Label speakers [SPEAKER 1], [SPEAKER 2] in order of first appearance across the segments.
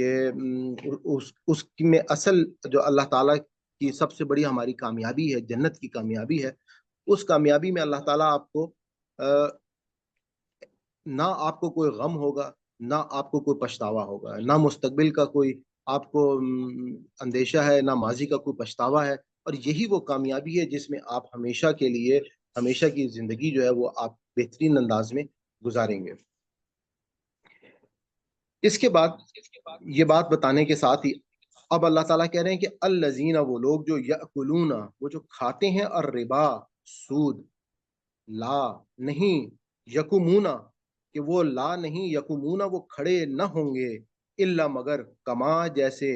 [SPEAKER 1] کہ اس میں اصل جو اللہ تعالیٰ کی سب سے بڑی ہماری کامیابی ہے، جنت کی کامیابی ہے، اس کامیابی میں اللہ تعالیٰ آپ کو نہ آپ کو کوئی غم ہوگا، نہ آپ کو کوئی پچھتاوا ہوگا، نہ مستقبل کا کوئی آپ کو اندیشہ ہے، نہ ماضی کا کوئی پچھتاوا ہے، اور یہی وہ کامیابی ہے جس میں آپ ہمیشہ کے لیے، ہمیشہ کی زندگی جو ہے وہ آپ بہترین انداز میں گزاریں گے۔ اس کے بعد یہ بات بتانے کے ساتھ ہی اب اللہ تعالیٰ کہہ رہے ہیں کہ الذین، وہ لوگ جو یأکلون، وہ جو کھاتے ہیں، الربا، سود، لا نہیں، یقومون، کہ وہ لا نہیں، یقومون، وہ کھڑے نہ ہوں گے، الا مگر، کما جیسے،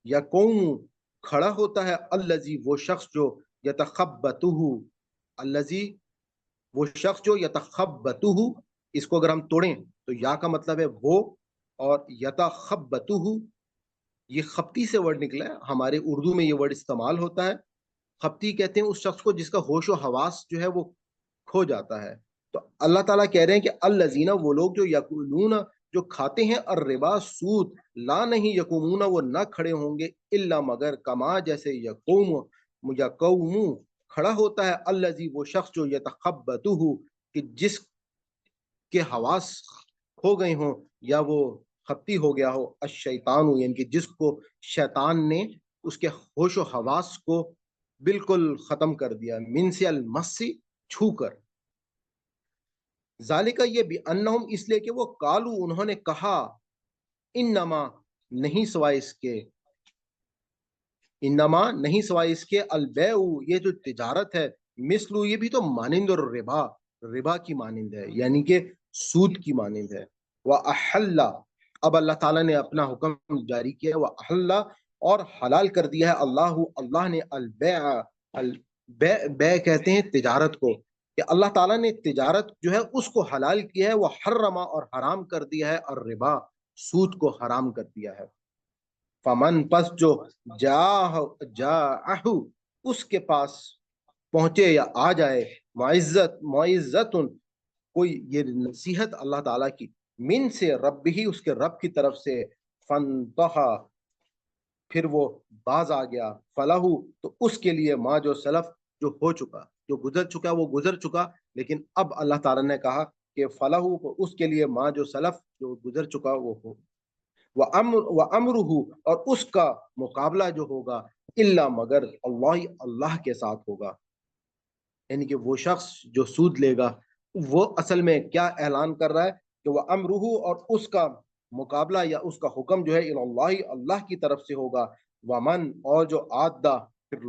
[SPEAKER 1] یقوم کھڑا ہوتا ہے، الذی وہ شخص جو، یتخبطہ، الذی وہ شخص جو، یتخبطہ، اس کو اگر ہم توڑیں تو یا کا مطلب ہے وہ، اور یتخبطہ یہ خبتی سے ورڈ نکلا ہے، ہمارے اردو میں یہ ورڈ استعمال ہوتا ہے۔ خبتی کہتے ہیں اس شخص کو جس کا ہوش و حواس جو ہے وہ کھو جاتا ہے۔ تو اللہ تعالیٰ کہہ رہے ہیں کہ الذین، وہ لوگ جو یقولون، جو کھاتے ہیں، الربا، سود، لا نہیں، یقومون، وہ نہ کھڑے ہوں گے، الا مگر، کما جیسے، یقوم کھڑا ہوتا ہے، الذی وہ شخص جو، یتخبطہ کہ جس کے حواس کھو گئے ہوں یا وہ خبتی ہو گیا ہو، الشیطان، یعنی کہ جس کو شیطان نے اس کے ہوش و حواس کو بالکل ختم کر دیا، من سے المسی، چھو کر۔ ذالک، یہ بانہم، اس لیے کہ وہ، قالو، انہوں نے کہا، انما، نہیں سوائے اس کے، انما نہیں سوائے اس کے، البیع، یہ جو تجارت ہے، مثلو، یہ بھی تو مانند، اور ربا، ربا کی مانند ہے، یعنی کہ سود کی مانند ہے۔ وَأَحَلَّ، اب اللہ تعالیٰ نے اپنا حکم جاری کیا ہے، وَأَحَلَّ، اور حلال کر دیا ہے، اللہ نے، البیع، بیع کہتے ہیں تجارت کو، کہ اللہ تعالیٰ نے تجارت جو ہے اس کو حلال کیا ہے، وہ حرما، اور حرام کر دیا ہے، اور ربا، سود کو حرام کر دیا ہے۔ فمن، پس جو، جاءہ، اس کے پاس پہنچے یا آ جائے، معزت، کوئی یہ نصیحت اللہ تعالیٰ کی، من سے، رب ہی، اس کے رب کی طرف سے، فانتہا، پھر وہ باز آ گیا، فلاح، تو اس کے لیے، ما جو سلف، جو ہو چکا، جو گزر چکا وہ گزر چکا، لیکن اب اللہ تعالیٰ نے کہا کہ فلاح، اس کے لیے، ما جو سلف، جو گزر چکا وہ ہو، وَأَمْرُهُ، اور اس کا مقابلہ جو ہوگا، الا مگر، اللہ کے ساتھ ہوگا، یعنی کہ وہ شخص جو سود لے گا وہ اصل میں کیا اعلان کر رہا ہے کہ وہ امرہ، اور اس کا مقابلہ یا اس کا حکم جو ہے اللہ کی طرف سے ہوگا، ومن، اور جو عادہ، پھر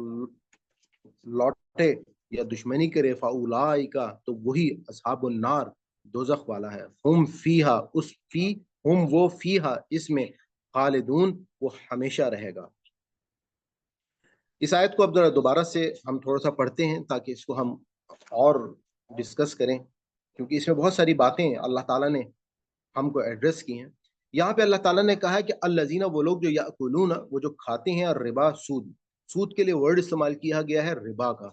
[SPEAKER 1] لوٹے یا دشمنی کرے، فاولئک، تو وہی اصحاب النار، دوزخ والا ہے، ہم فیہا، ہم وہ، فیہا، اس میں، خالدون، وہ ہمیشہ رہے گا۔ اس آیت کو اب ذرا دوبارہ سے ہم تھوڑا سا پڑھتے ہیں تاکہ اس کو ہم اور ڈسکس کریں، کیونکہ اس میں بہت ساری باتیں اللہ تعالیٰ نے ہم کو ایڈریس کی ہیں۔ یہاں پہ اللہ تعالیٰ نے کہا ہے کہ الذین، وہ لوگ جو، یاکلون، وہ جو کھاتے ہیں، الربا، سود، سود کے لیے ورڈ استعمال کیا گیا ہے ربا کا۔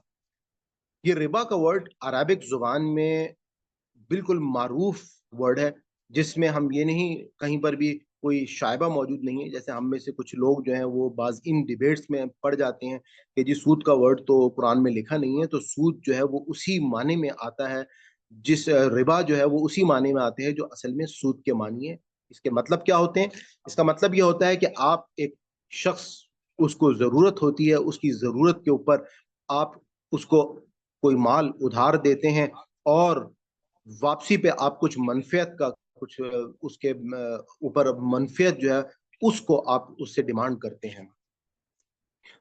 [SPEAKER 1] یہ ربا کا ورڈ عربک زبان میں بالکل معروف ورڈ ہے، جس میں ہم یہ نہیں، کہیں پر بھی کوئی شائبہ موجود نہیں ہے، جیسے ہم میں سے کچھ لوگ جو ہیں وہ بعض ان ڈیبیٹس میں پڑ جاتے ہیں کہ جی سود کا ورڈ تو قرآن میں لکھا نہیں ہے، تو سود جو ہے وہ اسی معنی میں آتا ہے، جس ربا جو ہے وہ اسی معنی میں آتے ہیں جو اصل میں سود کے معنی ہے۔ اس کے مطلب کیا ہوتے ہیں؟ اس کا مطلب یہ ہوتا ہے کہ آپ ایک شخص، اس کو ضرورت ہوتی ہے، اس کی ضرورت کے اوپر آپ اس کو کوئی مال ادھار دیتے ہیں، اور واپسی پہ آپ کچھ منفیت کا، کچھ اس کے اوپر منفیت جو ہے اس کو آپ اس سے ڈیمانڈ کرتے ہیں،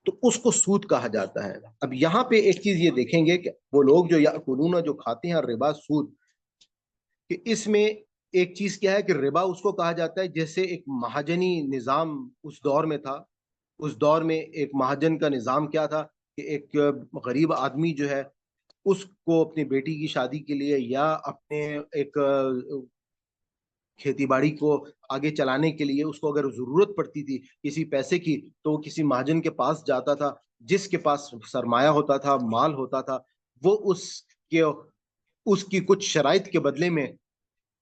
[SPEAKER 1] تو اس کو سود کہا جاتا ہے۔ اب یہاں پہ ایک چیز یہ دیکھیں گے کہ وہ لوگ جو یاکلون، جو کھاتے ہیں ربا، سود، کہ اس میں ایک چیز کیا ہے کہ ربا اس کو کہا جاتا ہے جیسے ایک مہاجنی نظام اس دور میں تھا۔ اس دور میں ایک مہاجن کا نظام کیا تھا کہ ایک غریب آدمی جو ہے اس کو اپنی بیٹی کی شادی کے لیے یا اپنے ایک کھیتی باڑی کو آگے چلانے کے لیے اس کو اگر ضرورت پڑتی تھی کسی پیسے کی، تو وہ کسی مہاجن کے پاس جاتا تھا، جس کے پاس سرمایہ ہوتا تھا، مال ہوتا تھا، وہ اس کی کچھ شرائط کے بدلے میں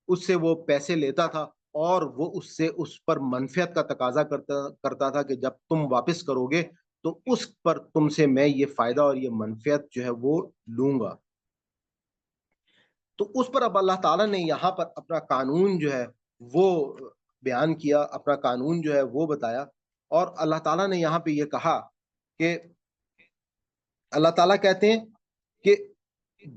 [SPEAKER 1] اس سے وہ پیسے لیتا تھا، اور وہ اس سے اس پر منفیت کا تقاضا کرتا تھا کہ جب تم واپس کرو گے تو اس پر تم سے میں یہ فائدہ اور یہ منفیت جو ہے وہ لوں گا. تو اس پر اب اللہ تعالیٰ نے یہاں پر اپنا قانون جو ہے وہ بیان کیا، اپنا قانون جو ہے وہ بتایا. اور اللہ تعالیٰ نے یہاں پہ یہ کہا کہ اللہ تعالیٰ کہتے ہیں کہ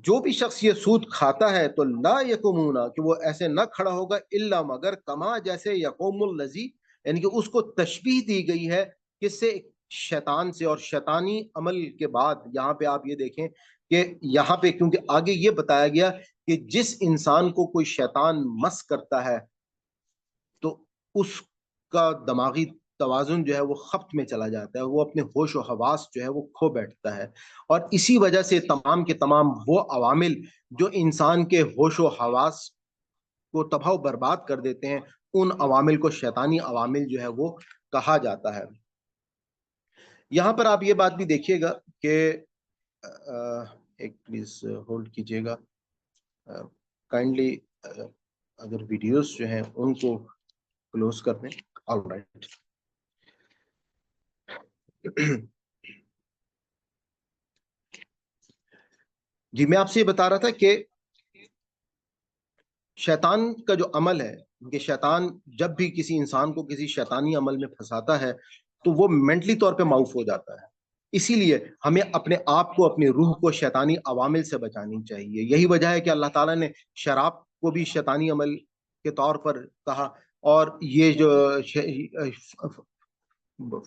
[SPEAKER 1] جو بھی شخص یہ سود کھاتا ہے تو لا یقومون، کہ وہ ایسے نہ کھڑا ہوگا الا مگر کما جیسے یقوم الذی، یعنی کہ اس کو تشبیہ دی گئی ہے کس سے؟ شیطان سے. اور شیطانی عمل کے بعد یہاں پہ آپ یہ دیکھیں کہ یہاں پہ کیونکہ آگے یہ بتایا گیا کہ جس انسان کو کوئی شیطان مس کرتا ہے تو اس کا دماغی توازن جو ہے وہ خبط میں چلا جاتا ہے، وہ اپنے ہوش و حواس جو ہے وہ کھو بیٹھتا ہے. اور اسی وجہ سے تمام کے تمام وہ عوامل جو انسان کے ہوش و حواس کو تباہ و برباد کر دیتے ہیں، ان عوامل کو شیطانی عوامل جو ہے وہ کہا جاتا ہے. یہاں پر آپ یہ بات بھی دیکھیے گا کہ ایک پلیز ہولڈ کیجیے گا کائنڈلی، اگر ویڈیوز جو ہیں ان کو کلوز کر دیں. All right. جی میں آپ سے یہ بتا رہا تھا کہ شیطان کا جو عمل ہے کہ شیطان جب بھی کسی انسان کو کسی شیطانی عمل میں پھنساتا ہے تو وہ مینٹلی طور پہ معاف ہو جاتا ہے. اسی لیے ہمیں اپنے آپ کو، اپنی روح کو شیطانی عوامل سے بچانی چاہیے. یہی وجہ ہے کہ اللہ تعالیٰ نے شراب کو بھی شیطانی عمل کے طور پر کہا، اور یہ جو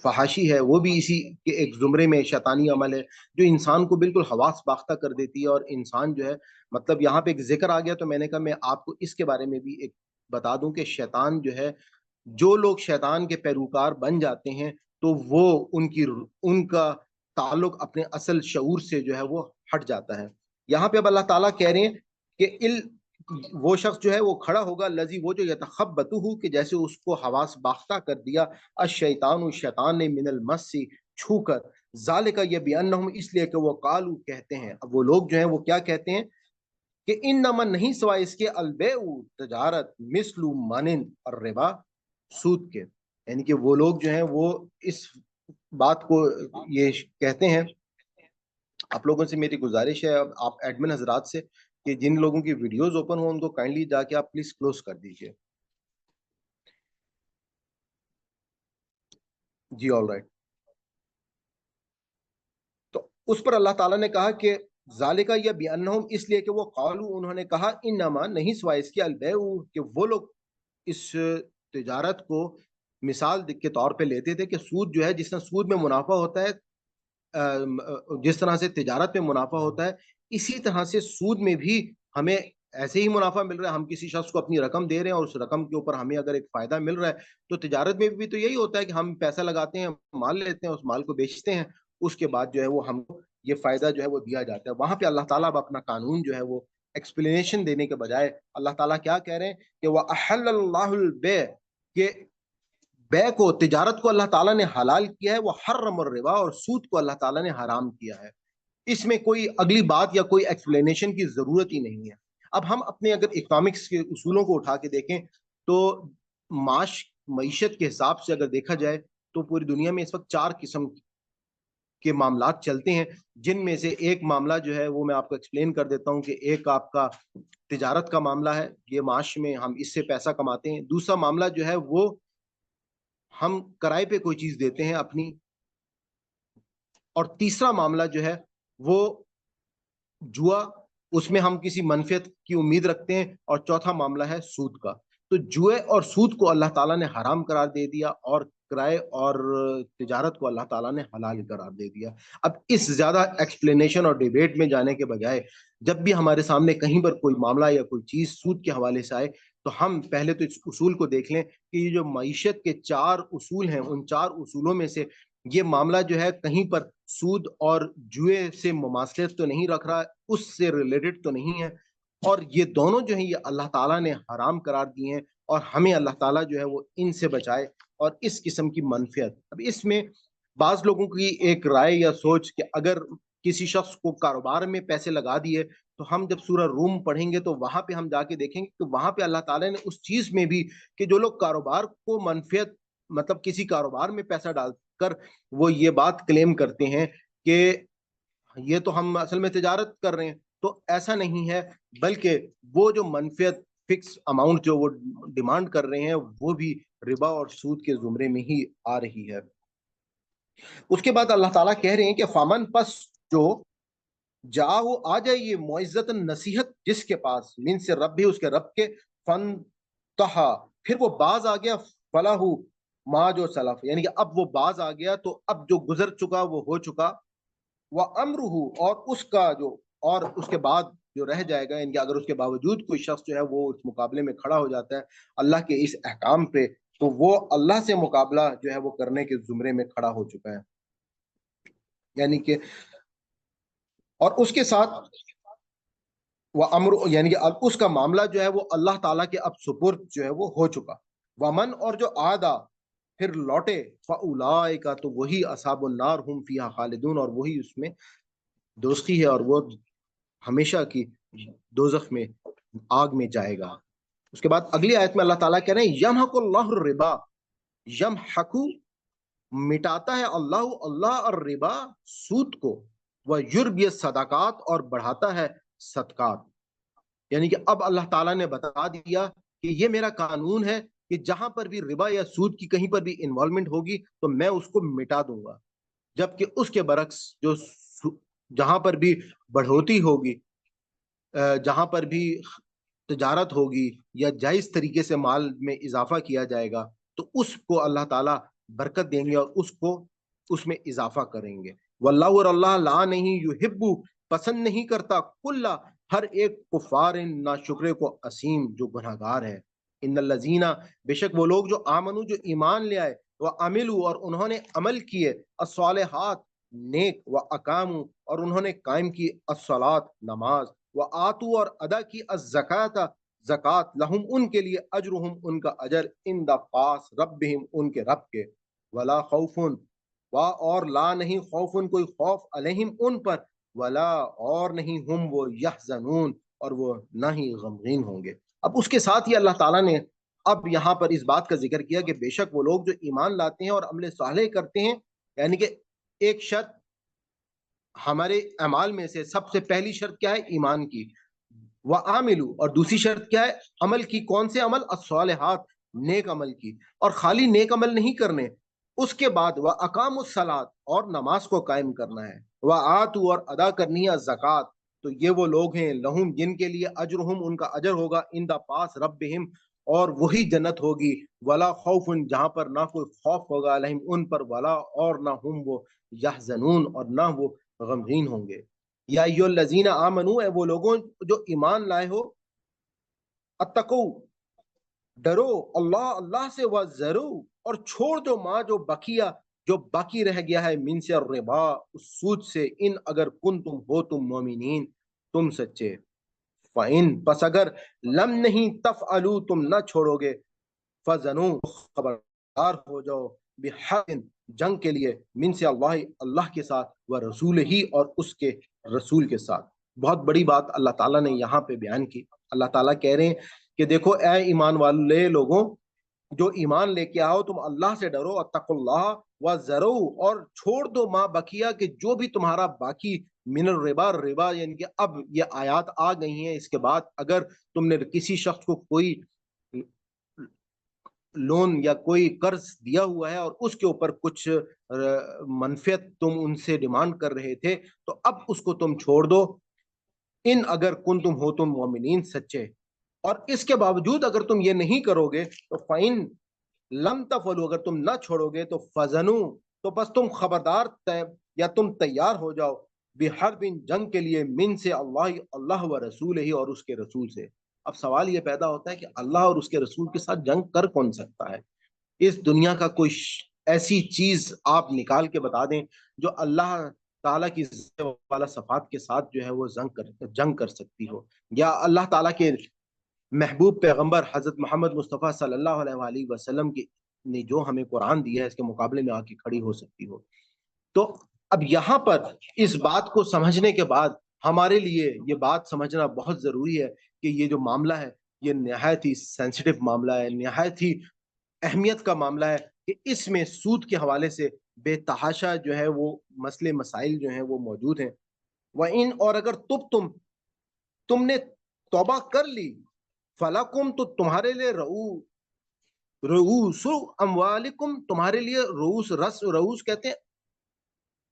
[SPEAKER 1] فحاشی ہے وہ بھی اسی کے ایک زمرے میں شیطانی عمل ہے جو انسان کو بالکل حواس باختہ کر دیتی ہے. اور انسان جو ہے مطلب یہاں پہ ایک ذکر آ گیا تو میں نے کہا میں آپ کو اس کے بارے میں بھی ایک بتا دوں کہ شیطان جو ہے، جو لوگ شیطان کے پیروکار بن جاتے ہیں تو وہ ان کا تعلق اپنے اصل شعور سے جو ہے وہ ہٹ جاتا ہے. یہاں پہ اب اللہ تعالیٰ کہہ رہے ہیں کہ وہ شخص جو ہے وہ کھڑا ہوگا لذی، وہ جو یتخبطہ، کہ جیسے اس کو حواس باختہ کر دیا الشیطان، شیطان نے، من المس، چھو کر. ذالک، یہ بانہم، اس لیے کہ وہ قالو، کہتے ہیں. اب وہ لوگ جو ہیں وہ کیا کہتے ہیں کہ انما، نہیں سوائے اس کے، البیع، تجارت، مثل مانند الربا، سود کے. یعنی کہ وہ لوگ جو ہیں وہ اس بات کو یہ کہتے ہیں. آپ لوگوں سے میری گزارش ہے، آپ ایڈمن حضرات سے، کہ جن لوگوں کی ویڈیوز اوپن ہو ان کو کائنڈلی جا کے آپ پلیز کلوز کر دیجئے. جی آل رائٹ. تو اس پر اللہ تعالیٰ نے کہا کہ ذالکہ، یہ بانہم، اس لیے کہ وہ قالو، انہوں نے کہا، انما، نہیں سوائے اس کے، البیع، کہ وہ لوگ اس تجارت کو مثال کے طور پہ لیتے تھے کہ سود جو ہے، جس طرح سود میں منافع ہوتا ہے، جس طرح سے تجارت میں منافع ہوتا ہے، اسی طرح سے سود میں بھی ہمیں ایسے ہی منافع مل رہا ہے. ہم کسی شخص کو اپنی رقم دے رہے ہیں اور اس رقم کے اوپر ہمیں اگر ایک فائدہ مل رہا ہے تو تجارت میں بھی تو یہی ہوتا ہے کہ ہم پیسہ لگاتے ہیں، مال لیتے ہیں، اس مال کو بیچتے ہیں، اس کے بعد جو ہے وہ ہم کو یہ فائدہ جو ہے وہ دیا جاتا ہے. وہاں پہ اللہ تعالیٰ اب اپنا قانون جو ہے وہ ایکسپلینیشن دینے کے بجائے اللہ تعالیٰ کیا کہہ رہے ہیں کہ وَأَحَلَّ اللَّهُ الْبَيْعَ، کہ بے کو، تجارت کو اللہ تعالیٰ نے حلال کیا ہے. وہ حرم الربا، اور سود کو اللہ تعالیٰ نے حرام کیا ہے. اس میں کوئی اگلی بات یا کوئی ایکسپلینیشن کی ضرورت ہی نہیں ہے. اب ہم اپنے اگر اکنامکس کے اصولوں کو اٹھا کے دیکھیں تو معیشت کے حساب سے اگر دیکھا جائے تو پوری دنیا میں اس وقت 4 قسم کے معاملات چلتے ہیں، جن میں سے ایک معاملہ جو ہے وہ میں آپ کو ایکسپلین کر دیتا ہوں کہ ایک آپ کا تجارت کا معاملہ ہے، یہ معاش میں ہم اس سے پیسہ کماتے ہیں. دوسرا معاملہ جو ہے وہ ہم کرائے پہ کوئی چیز دیتے ہیں اپنی. اور تیسرا معاملہ جو ہے وہ جوا، اس میں ہم کسی منفعت کی امید رکھتے ہیں. اور چوتھا معاملہ ہے سود کا. تو جوئے اور سود کو اللہ تعالیٰ نے حرام قرار دے دیا اور کرائے اور تجارت کو اللہ تعالیٰ نے حلال قرار دے دیا. اب اس زیادہ ایکسپلینیشن اور ڈیبیٹ میں جانے کے بجائے جب بھی ہمارے سامنے کہیں پر کوئی معاملہ یا کوئی چیز سود کے حوالے سے آئے تو ہم پہلے تو اس اصول کو دیکھ لیں کہ یہ جو معیشت کے 4 اصول ہیں، ان 4 اصولوں میں سے یہ معاملہ جو ہے کہیں پر سود اور جوئے سے مماثلت تو نہیں رکھ رہا، اس سے ریلیٹڈ تو نہیں ہے. اور یہ دونوں جو ہیں یہ اللہ تعالیٰ نے حرام قرار دیے ہیں اور ہمیں اللہ تعالیٰ جو ہے وہ ان سے بچائے اور اس قسم کی منفعت. اب اس میں بعض لوگوں کی ایک رائے یا سوچ کہ اگر کسی شخص کو کاروبار میں پیسے لگا دیے تو ہم جب سورہ روم پڑھیں گے تو وہاں پہ ہم جا کے دیکھیں گے کہ وہاں پہ اللہ تعالیٰ نے اس چیز میں بھی کہ جو لوگ کاروبار کو منفیت مطلب کسی کاروبار میں پیسہ ڈال کر وہ یہ بات کلیم کرتے ہیں کہ یہ تو ہم اصل میں تجارت کر رہے ہیں، تو ایسا نہیں ہے، بلکہ وہ جو منفیت فکس اماؤنٹ جو وہ ڈیمانڈ کر رہے ہیں وہ بھی ربا اور سود کے زمرے میں ہی آ رہی ہے۔ اس کے بعد اللہ تعالیٰ کہہ رہے ہیں کہ فامن پس جو جاؤ آ جائیے معزت نصیحت جس کے پاس من سے رب بھی اس کے رب کے فن تہا پھر وہ باز آ گیا فلاح ما جو سلف، یعنی کہ اب وہ باز آ گیا تو اب جو گزر چکا وہ ہو چکا، وہ امرہ اور اس کا جو اور اس کے بعد جو رہ جائے گا، یعنی کہ اگر اس کے باوجود کوئی شخص جو ہے وہ اس مقابلے میں کھڑا ہو جاتا ہے اللہ کے اس احکام پہ تو وہ اللہ سے مقابلہ جو ہے وہ کرنے کے زمرے میں کھڑا ہو چکا ہے، یعنی کہ اور اس کے ساتھ وہ امر یعنی کہ اب اس کا معاملہ جو ہے وہ اللہ تعالیٰ کے اب سپرد جو ہے وہ ہو چکا۔ ومن اور جو آدا پھر لوٹے فاولئک تو وہی اصحاب النار ہم فیہا خالدون، اور وہی اس میں دوستی ہے اور وہ ہمیشہ کی دوزخ میں آگ میں جائے گا۔ اس کے بعد اگلی آیت میں اللہ تعالیٰ کہہ رہے ہیں یمحق اللہ الربا، یمحق مٹاتا ہے اللہ اور ربا سود کو، وہ یربی صدقات اور بڑھاتا ہے صدقات، یعنی کہ اب اللہ تعالیٰ نے بتا دیا کہ یہ میرا قانون ہے کہ جہاں پر بھی ربا یا سود کی کہیں پر بھی انوالومنٹ ہوگی تو میں اس کو مٹا دوں گا، جبکہ اس کے برعکس جو جہاں پر بھی بڑھوتی ہوگی، جہاں پر بھی تجارت ہوگی یا جائز طریقے سے مال میں اضافہ کیا جائے گا تو اس کو اللہ تعالیٰ برکت دیں گے اور اس کو اس میں اضافہ کریں گے۔ واللہ اور اللہ لا نہیں یحب پسند نہیں کرتا کل ہر ایک کفار ناشکرے کو اسیم جو گناہگار ہے۔ ان الذین بے شک وہ لوگ جو آمنو جو ایمان لے آئے، وہ عملو اور انہوں نے عمل کیے، الصالحات نیک، و اقامو اور انہوں نے قائم کی الصلاۃ نماز، و آتو اور ادا کی الزکاۃ زکات، لہم ان کے لیے اجرہم ان کا اجر ان دا پاس ربہم ان کے رب کے، ولا خوفن وا اور لا نہیں خوفن کوئی خوف علیہم ان پر، ولا اور نہیں ہم وہ یحزنون اور وہ نہ ہی غمگین ہوں گے۔ اب اس کے ساتھ ہی اللہ تعالیٰ نے اب یہاں پر اس بات کا ذکر کیا کہ بے شک وہ لوگ جو ایمان لاتے ہیں اور عمل صالح کرتے ہیں، یعنی کہ ایک شرط ہمارے اعمال میں سے سب سے پہلی شرط کیا ہے؟ ایمان کی، وَعَامِلُوا اور دوسری شرط کیا ہے؟ عمل کی۔ کون سے عمل؟ الصالحات نیک عمل کی، اور خالی نیک عمل نہیں کرنے، اس کے بعد وَأَقَامُوا الصَّلَاةَ اور نماز کو قائم کرنا ہے، وَآتُوا اور ادا کرنی ہے زکات، تو یہ وہ لوگ ہیں لہم جن کے لیے اجرہم ان کا اجر ہوگا ان دا پاس ربہم اور وہی جنت ہوگی، ولا خوف جہاں پر نہ کوئی خوف ہوگا علیہم ان پر، ولا اور نہ ہم وہ یحزنون اور نہ وہ غمگین ہوں گے۔ یا ایھا الذین آمنوا اے وہ لوگوں جو ایمان لائے ہو، اتقوا ڈرو اللہ سے، وذرو اور چھوڑ دو ما جو بقیہ جو باقی رہ گیا ہے من سے الربا اس سود سے، ان اگر کنتم ہو تم مومنین تم سچے، فَإِن پس اگر لم نہیں تفعلوا تم نہ چھوڑو گے، فَزَنُوا خبردار ہو جاؤ بحق جنگ کے لیے من سے اللہ کے ساتھ، و رسول ہی اور اس کے رسول کے ساتھ۔ بہت بڑی بات اللہ تعالیٰ نے یہاں پہ بیان کی۔ اللہ تعالیٰ کہہ رہے ہیں کہ دیکھو اے ایمان والے لوگوں جو ایمان لے کے آؤ، تم اللہ سے ڈرو، اتقوا اللہ وذروا اور چھوڑ دو ما بقیہ کہ جو بھی تمہارا باقی من الربا، ربا یعنی کہ اب یہ آیات آ گئی ہیں، اس کے بعد اگر تم نے کسی شخص کو کوئی لون یا کوئی قرض دیا ہوا ہے اور اس کے اوپر کچھ منفیت تم ان سے ڈیمانڈ کر رہے تھے تو اب اس کو تم چھوڑ دو، ان اگر کن تم ہو تم مومنین سچے، اور اس کے باوجود اگر تم یہ نہیں کرو گے تو فَإِن لم تفعلوا اگر تم نہ چھوڑو گے تو فَزَنُوا تو بس تم خبردار یا تم تیار ہو جاؤ بحرب جنگ کے لیے من سے اللہ و رسول ہی اور اس کے رسول سے۔ اب سوال یہ پیدا ہوتا ہے کہ اللہ اور اس کے رسول کے ساتھ جنگ کر کون سکتا ہے؟ اس دنیا کا کوئی ایسی چیز آپ نکال کے بتا دیں جو اللہ تعالیٰ کی والا صفات کے ساتھ جو ہے وہ جنگ کر سکتی ہو، یا اللہ تعالیٰ کے محبوب پیغمبر حضرت محمد مصطفیٰ صلی اللہ علیہ وآلہ وسلم کی نے جو ہمیں قرآن دیا ہے اس کے مقابلے میں آ کے کھڑی ہو سکتی ہو؟ تو اب یہاں پر اس بات کو سمجھنے کے بعد ہمارے لیے یہ بات سمجھنا بہت ضروری ہے کہ یہ جو معاملہ ہے یہ نہایت ہی سینسیٹیو معاملہ ہے، نہایت ہی اہمیت کا معاملہ ہے کہ اس میں سود کے حوالے سے بے تحاشا جو ہے وہ مسئلے مسائل جو ہیں وہ موجود ہیں۔ وَإِن، اور اگر تم نے توبہ کر لی، فَلَكُمْ، تو تمہارے لیے رؤوس اموالکم، تمہارے لیے رؤوس کہتے ہیں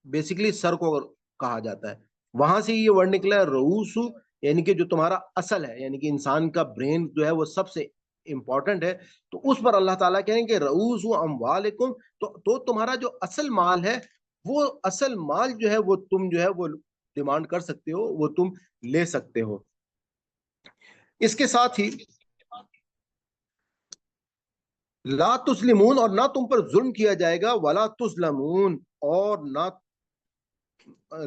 [SPEAKER 1] بیسیکلی سر کو کہا جاتا ہے، وہاں سے یہ ورڈ نکلا ہے رؤوس، یعنی کہ جو تمہارا اصل ہے، یعنی کہ انسان کا برین جو ہے وہ سب سے امپورٹنٹ ہے، تو اس پر اللہ تعالیٰ کہیں کہ رؤوس اموالکم، تو تمہارا جو اصل مال ہے، وہ اصل مال جو ہے وہ تم جو ہے وہ ڈیمانڈ کر سکتے ہو، وہ تم لے سکتے ہو۔ اس کے ساتھ ہی لا تظلمون، اور نہ تم پر ظلم کیا جائے گا، ولا تظلمون، اور نہ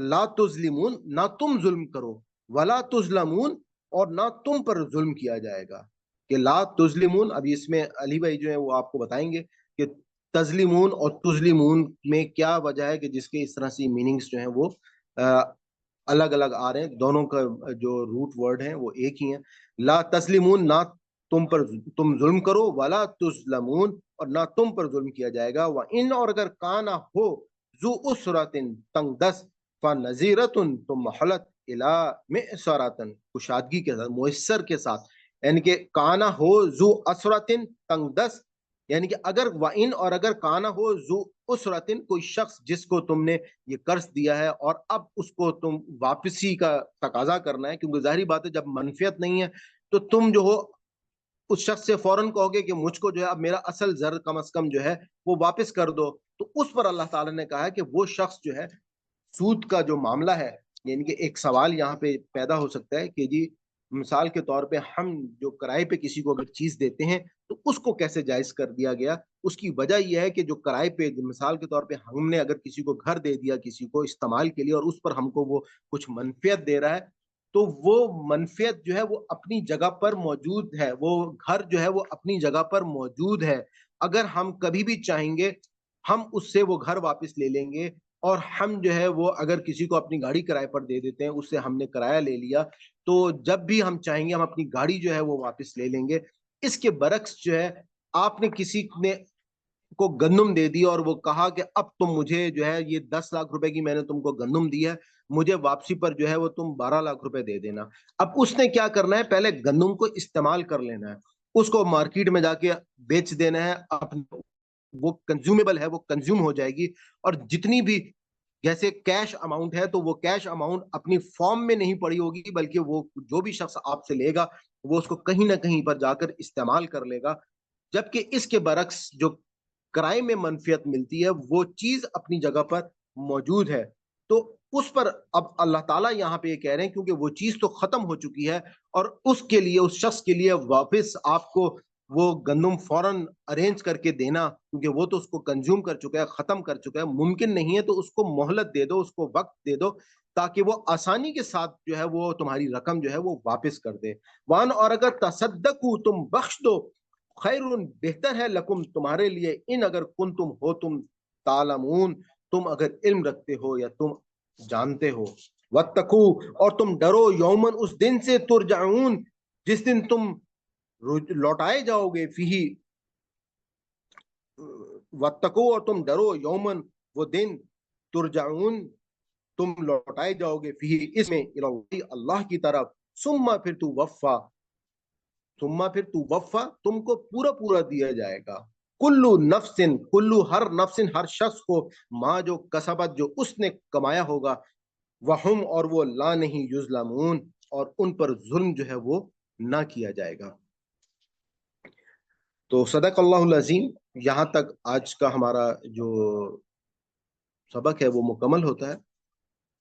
[SPEAKER 1] لا تظلمون، نہ تم ظلم کرو، ولا تظلمون، اور نہ تم پر ظلم کیا جائے گا۔ کہ لا تظلمون، ابھی اس میں علی بھائی جو ہے وہ آپ کو بتائیں گے کہ تظلمون اور تظلمون میں کیا وجہ ہے کہ جس کے اس طرح سے میننگز جو ہیں وہ الگ الگ آ رہے ہیں، دونوں کا جو روٹ ورڈ ہیں وہ ایک ہی ہیں۔ لا تظلمون، نہ تم ظلم کرو، ولا تظلمون، اور نہ تم پر ظلم کیا جائے گا۔ وَإِنْ، اور اگر کانا ہو، ذو اسرت، تنگ دست، فنذیرۃ، تو مہلت، الی مئسرۃ، کشادگی کے ساتھ، میسر کے ساتھ، یعنی کہ کانا ہو ذو اسرت، تنگ دست، یعنی کہ اگر وَإِنْ، اور اگر کانا ہو ذو اسرت، کوئی شخص جس کو تم نے یہ قرض دیا ہے اور اب اس کو تم واپسی کا تقاضا کرنا ہے، کیونکہ ظاہری بات ہے جب منفیت نہیں ہے تو تم جو ہو اس شخص سے فوراً کہو گے کہ مجھ کو جو ہے اب میرا اصل زر کم از کم جو ہے وہ واپس کر دو، تو اس پر اللہ تعالیٰ نے کہا ہے کہ وہ شخص جو ہے سود کا جو معاملہ ہے، یعنی کہ ایک سوال یہاں پہ پیدا ہو سکتا ہے کہ جی مثال کے طور پہ ہم جو کرائے پہ کسی کو اگر چیز دیتے ہیں تو اس کو کیسے جائز کر دیا گیا؟ اس کی وجہ یہ ہے کہ جو کرائے پہ مثال کے طور پہ ہم نے اگر کسی کو گھر دے دیا کسی کو استعمال کے لیے اور اس پر ہم کو وہ کچھ منفیت دے رہا ہے، تو وہ منفیت جو ہے وہ اپنی جگہ پر موجود ہے، وہ گھر جو ہے وہ اپنی جگہ پر موجود ہے، اگر ہم کبھی بھی چاہیں گے ہم اس سے وہ گھر واپس لے لیں گے، اور ہم جو ہے وہ اگر کسی کو اپنی گاڑی کرائے پر دے دیتے ہیں، اس سے ہم نے کرایہ لے لیا، تو جب بھی ہم چاہیں گے ہم اپنی گاڑی جو ہے وہ واپس لے لیں گے۔ اس کے برعکس جو ہے آپ نے کسی نے کو گندم دے دی اور وہ کہا کہ اب تم مجھے جو ہے یہ 10 لاکھ روپے کی میں نے تم کو گندم دی ہے، مجھے واپسی پر جو ہے وہ تم 12 لاکھ روپے دے دینا۔ اب اس نے کیا کرنا ہے؟ پہلے گندم کو استعمال کر لینا ہے، اس کو مارکیٹ میں جا کے بیچ دینا ہے، اپنے وہ کنزیومیبل ہے وہ کنزیوم ہو جائے گی، اور جتنی بھی جیسے کیش اماؤنٹ ہے تو وہ کیش اماؤنٹ اپنی فارم میں نہیں پڑی ہوگی، بلکہ وہ جو بھی شخص آپ سے لے گا وہ اس کو کہیں نہ کہیں پر جا کر استعمال کر لے گا۔ جبکہ اس کے برعکس جو کرائے میں منفیت ملتی ہے وہ چیز اپنی جگہ پر موجود ہے، تو اس پر اب اللہ تعالیٰ یہاں پہ یہ کہہ رہے ہیں کیونکہ وہ چیز تو ختم ہو چکی ہے، اور اس کے لیے اس شخص کے لیے واپس آپ کو وہ گندم فوراً ارینج کر کے دینا، کیونکہ وہ تو اس کو کنزیوم کر چکا ہے، ختم کر چکا ہے، ممکن نہیں ہے، تو اس کو مہلت دے دو، اس کو وقت دے دو تاکہ وہ آسانی کے ساتھ جو ہے وہ تمہاری رقم جو ہے وہ واپس کر دے۔ وان، اور اگر تصدقو، تم بخش دو، خیر، بہتر ہے، لکم، تمہارے لیے، ان، اگر کن تم ہو تم تعلمون، تم اگر علم رکھتے ہو یا تم جانتے ہو۔ واتقو، اور تم ڈرو، یومن، اس دن سے، ترجعون، جس دن تم لوٹائے جاؤ گے، فیہی، واتقو، اور تم ڈرو، یومن، وہ دن، ترجعون، تم لوٹائے جاؤ گے، فیہی، اس میں، الی اللہ کی طرف، ثم، پھر تو وفا، پھر تو وفا، تم کو پورا پورا دیا جائے گا، کلو نفس، کلو، ہر نفس، ہر شخص کو، ماں جو کسبت، جو اس نے کمایا ہوگا، وہم، اور وہ لا نہیں، یظلمون، اور ان پر ظلم جو ہے وہ نہ کیا جائے گا۔ تو صدق اللہ العظیم، یہاں تک آج کا ہمارا جو سبق ہے وہ مکمل ہوتا ہے۔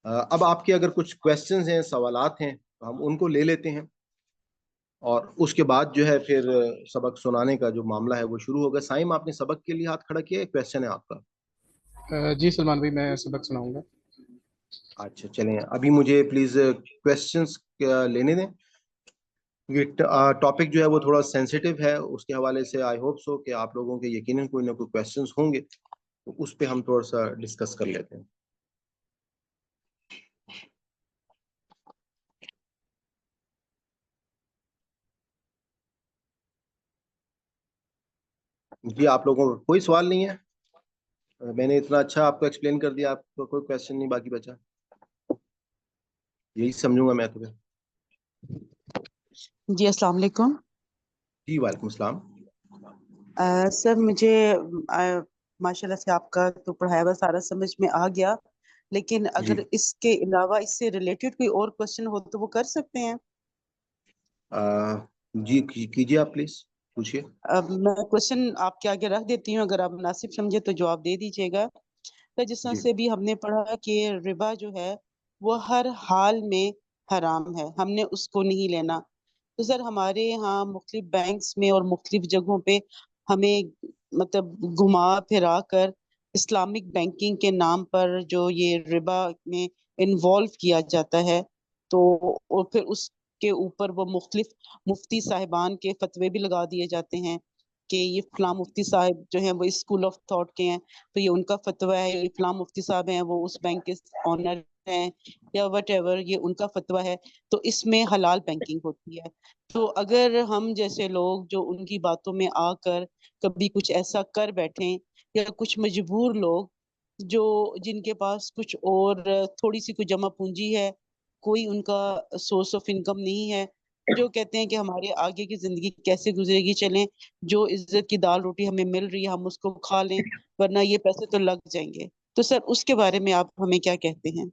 [SPEAKER 1] اب آپ کے اگر کچھ کویسچنز ہیں، سوالات ہیں، تو ہم ان کو لے لیتے ہیں، اور اس کے بعد جو ہے پھر سبق سنانے کا جو معاملہ ہے وہ شروع ہوگا۔ سائم، آپ نے سبق کے لیے ہاتھ کھڑا کیا ہے، کویسچن ہے آپ کا؟
[SPEAKER 2] جی سلمان بھائی، میں سبق سناؤں گا۔
[SPEAKER 1] اچھا چلیں، ابھی مجھے پلیز کویسچنس لینے دیں، یہ ٹاپک جو ہے وہ تھوڑا سینسیٹیو ہے، اس کے حوالے سے آئی ہوپ سو کہ آپ لوگوں کے یقیناً کوئی نہ کوئی کویسچنس ہوں گے، تو اس پہ ہم تھوڑا سا ڈسکس کر لیتے ہیں۔ جی آپ لوگوں کو کوئی سوال نہیں ہے؟ میں نے اتنا اچھا آپ کو ایکسپلین کر دیا, آپ کو کوئی کوشچن نہیں باقی بچا؟ یہی سمجھوں گا میں تو پھر.
[SPEAKER 3] جی السلام علیکم.
[SPEAKER 1] جی وعلیکم السلام.
[SPEAKER 3] سر مجھے ماشاء اللہ سے آپ کا تو پڑھایا ہوا سارا سمجھ میں آ گیا, لیکن
[SPEAKER 1] جی
[SPEAKER 3] اگر اس کے علاوہ اس سے ریلیٹڈ کوئی اور کوشچن ہو تو وہ کر سکتے ہیں.
[SPEAKER 1] جی کیجیے آپ پلیز پوچھیے.
[SPEAKER 3] اب میں کوشچن آپ کے آگے رکھ دیتی ہوں, اگر آپ مناسب سمجھے تو جواب دے دیجیے گا. تو جس طرح
[SPEAKER 1] جی
[SPEAKER 3] سے بھی ہم نے پڑھا کہ ربا جو ہے وہ ہر حال میں حرام ہے, ہم نے اس کو نہیں لینا. تو سر ہمارے یہاں مختلف بینکس میں اور مختلف جگہوں پہ ہمیں مطلب گھما پھرا کر اسلامک بینکنگ کے نام پر جو یہ ربا میں انوالو کیا جاتا ہے, تو اور پھر اس کے اوپر وہ مختلف مفتی صاحبان کے فتوے بھی لگا دیے جاتے ہیں کہ یہ فلاں مفتی صاحب جو ہیں وہ اسکول آف تھاٹ کے ہیں, تو یہ ان کا فتویٰ ہے. یہ فلاں مفتی صاحب ہیں وہ اس بینک کے آنر ہیں, یا وٹ ایور یہ ان کا فتویٰ ہے. تو اس میں حلال بینکنگ ہوتی ہے. تو اگر ہم جیسے لوگ جو ان کی باتوں میں آ کر کبھی کچھ ایسا کر بیٹھیں, یا کچھ مجبور لوگ جو جن کے پاس کچھ اور تھوڑی سی کوئی جمع پونجی ہے, کوئی ان کا سورس آف انکم نہیں ہے, جو کہتے ہیں کہ ہمارے آگے کی زندگی کیسے گزرے گی, چلیں جو عزت کی دال روٹی ہمیں مل رہی ہے ہم اس کو کھا لیں, ورنہ یہ پیسے تو لگ جائیں گے. تو سر اس کے بارے میں آپ ہمیں کیا کہتے ہیں؟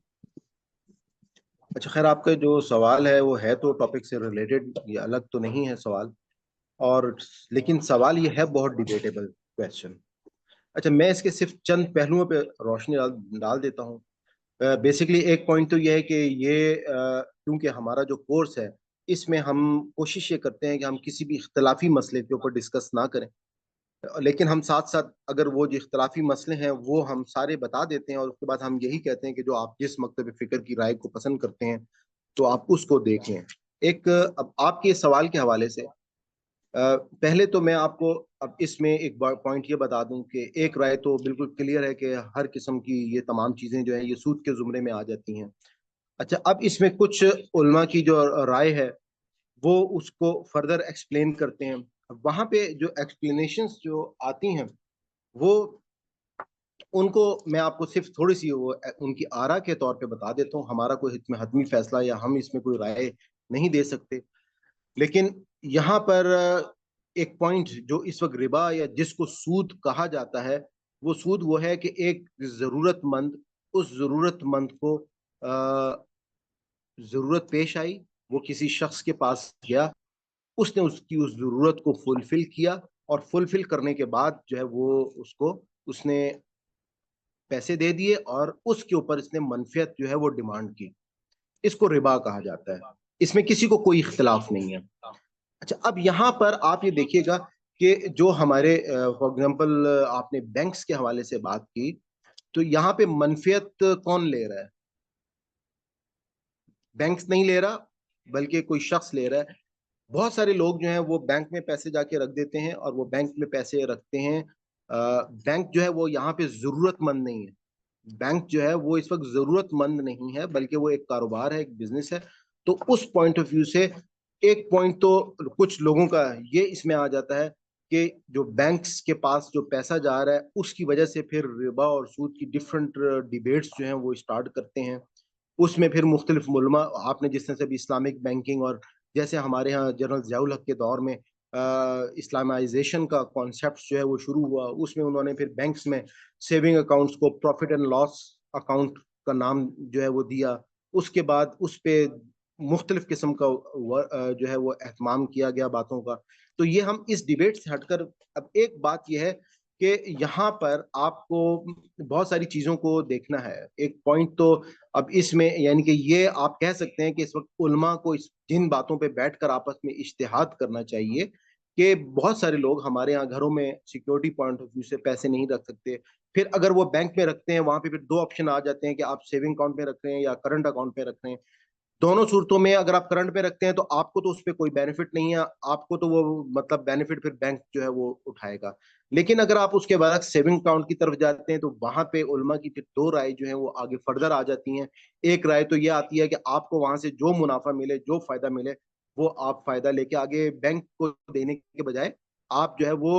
[SPEAKER 1] اچھا خیر, آپ کا جو سوال ہے وہ ہے تو ٹاپک سے ریلیٹڈ, یہ الگ تو نہیں ہے سوال, اور لیکن سوال یہ ہے بہت ڈیبیٹیبل کویسچن. اچھا میں اس کے صرف چند پہلوؤں پہ روشنی ڈال دیتا ہوں. بیسکلی ایک پوائنٹ تو یہ ہے کہ یہ کیونکہ ہمارا جو کورس ہے اس میں ہم کوشش یہ کرتے ہیں کہ ہم کسی بھی اختلافی مسئلے کے اوپر ڈسکس نہ کریں, لیکن ہم ساتھ ساتھ اگر وہ جو اختلافی مسئلے ہیں وہ ہم سارے بتا دیتے ہیں, اور اس کے بعد ہم یہی کہتے ہیں کہ جو آپ جس مکتب فکر کی رائے کو پسند کرتے ہیں تو آپ اس کو دیکھ لیں. ایک اب آپ کے سوال کے حوالے سے پہلے تو میں آپ کو اب اس میں ایک پوائنٹ یہ بتا دوں کہ ایک رائے تو بالکل کلیئر ہے کہ ہر قسم کی یہ تمام چیزیں جو ہیں یہ سود کے زمرے میں آ جاتی ہیں. اچھا اب اس میں کچھ علماء کی جو رائے ہے وہ اس کو فردر ایکسپلین کرتے ہیں. وہاں پہ جو ایکسپلینیشنز جو آتی ہیں وہ ان کو میں آپ کو صرف تھوڑی سی وہ ان کی آرا کے طور پہ بتا دیتا ہوں. ہمارا کوئی اس میں حتمی فیصلہ یا ہم اس میں کوئی رائے نہیں دے سکتے, لیکن یہاں پر ایک پوائنٹ جو اس وقت ربا یا جس کو سود کہا جاتا ہے, وہ سود وہ ہے کہ ایک ضرورت مند اس ضرورت مند کو ضرورت پیش آئی, وہ کسی شخص کے پاس گیا, اس نے اس کی اس ضرورت کو فلفل کیا, اور فلفل کرنے کے بعد جو ہے وہ اس نے پیسے دے دیے, اور اس کے اوپر اس نے منفیت جو ہے وہ ڈیمانڈ کی. اس کو ربا کہا جاتا ہے, اس میں کسی کو کوئی اختلاف نہیں ہے. اچھا اب یہاں پر آپ یہ دیکھیے گا کہ جو ہمارے فار ایگزامپل آپ نے بینکس کے حوالے سے بات کی, تو یہاں پہ منفیت کون لے رہا ہے؟ بینکس نہیں لے رہا بلکہ کوئی شخص لے رہا ہے. بہت سارے لوگ جو ہیں وہ بینک میں پیسے جا کے رکھ دیتے ہیں, اور وہ بینک میں پیسے رکھتے ہیں. بینک جو ہے وہ یہاں پہ ضرورت مند نہیں ہے. بینک جو ہے وہ اس وقت ضرورت مند نہیں ہے بلکہ وہ ایک کاروبار ہے, ایک بزنس ہے. تو اس پوائنٹ آف ویو سے ایک پوائنٹ تو کچھ لوگوں کا یہ اس میں آ جاتا ہے کہ جو بینکس کے پاس جو پیسہ جا رہا ہے اس کی وجہ سے پھر ربا اور سود کی ڈفرنٹ ڈیبیٹس جو ہیں وہ اسٹارٹ کرتے ہیں. اس میں پھر مختلف علماء, آپ نے جس طرح سے بھی اسلامک بینکنگ, اور جیسے ہمارے ہاں جنرل ضیاء الحق کے دور میں اسلامائزیشن کا کانسیپٹ جو ہے وہ شروع ہوا, اس میں انہوں نے پھر بینکس میں سیونگ اکاؤنٹس کو پروفٹ اینڈ لاس اکاؤنٹ کا نام جو ہے وہ دیا. اس کے بعد اس پہ مختلف قسم کا جو ہے وہ اہتمام کیا گیا باتوں کا. تو یہ ہم اس ڈیبیٹ سے ہٹ کر اب ایک بات یہ ہے کہ یہاں پر آپ کو بہت ساری چیزوں کو دیکھنا ہے. ایک پوائنٹ تو اب اس میں یعنی کہ یہ آپ کہہ سکتے ہیں کہ اس وقت علماء کو جن باتوں پہ بیٹھ کر آپس میں اجتہاد کرنا چاہیے کہ بہت سارے لوگ ہمارے یہاں گھروں میں سیکورٹی پوائنٹ آف ویو سے پیسے نہیں رکھ سکتے. پھر اگر وہ بینک میں رکھتے ہیں وہاں پہ پھر دو آپشن آ جاتے ہیں کہ آپ سیونگ اکاؤنٹ میں رکھ رہے ہیں یا کرنٹ اکاؤنٹ پہ رکھ رہے ہیں. دونوں صورتوں میں اگر آپ کرنٹ پہ رکھتے ہیں تو آپ کو تو اس پہ کوئی بینیفٹ نہیں ہے, آپ کو تو وہ مطلب بینیفٹ پھر بینک جو ہے وہ اٹھائے گا. لیکن اگر آپ اس کے بعد سیونگ اکاؤنٹ کی طرف جاتے ہیں تو وہاں پہ علماء کی پھر دو رائے جو ہیں وہ آگے فردر آ جاتی ہیں. ایک رائے تو یہ آتی ہے کہ آپ کو وہاں سے جو منافع ملے, جو فائدہ ملے, وہ آپ فائدہ لے کے آگے بینک کو دینے کے بجائے آپ جو ہے وہ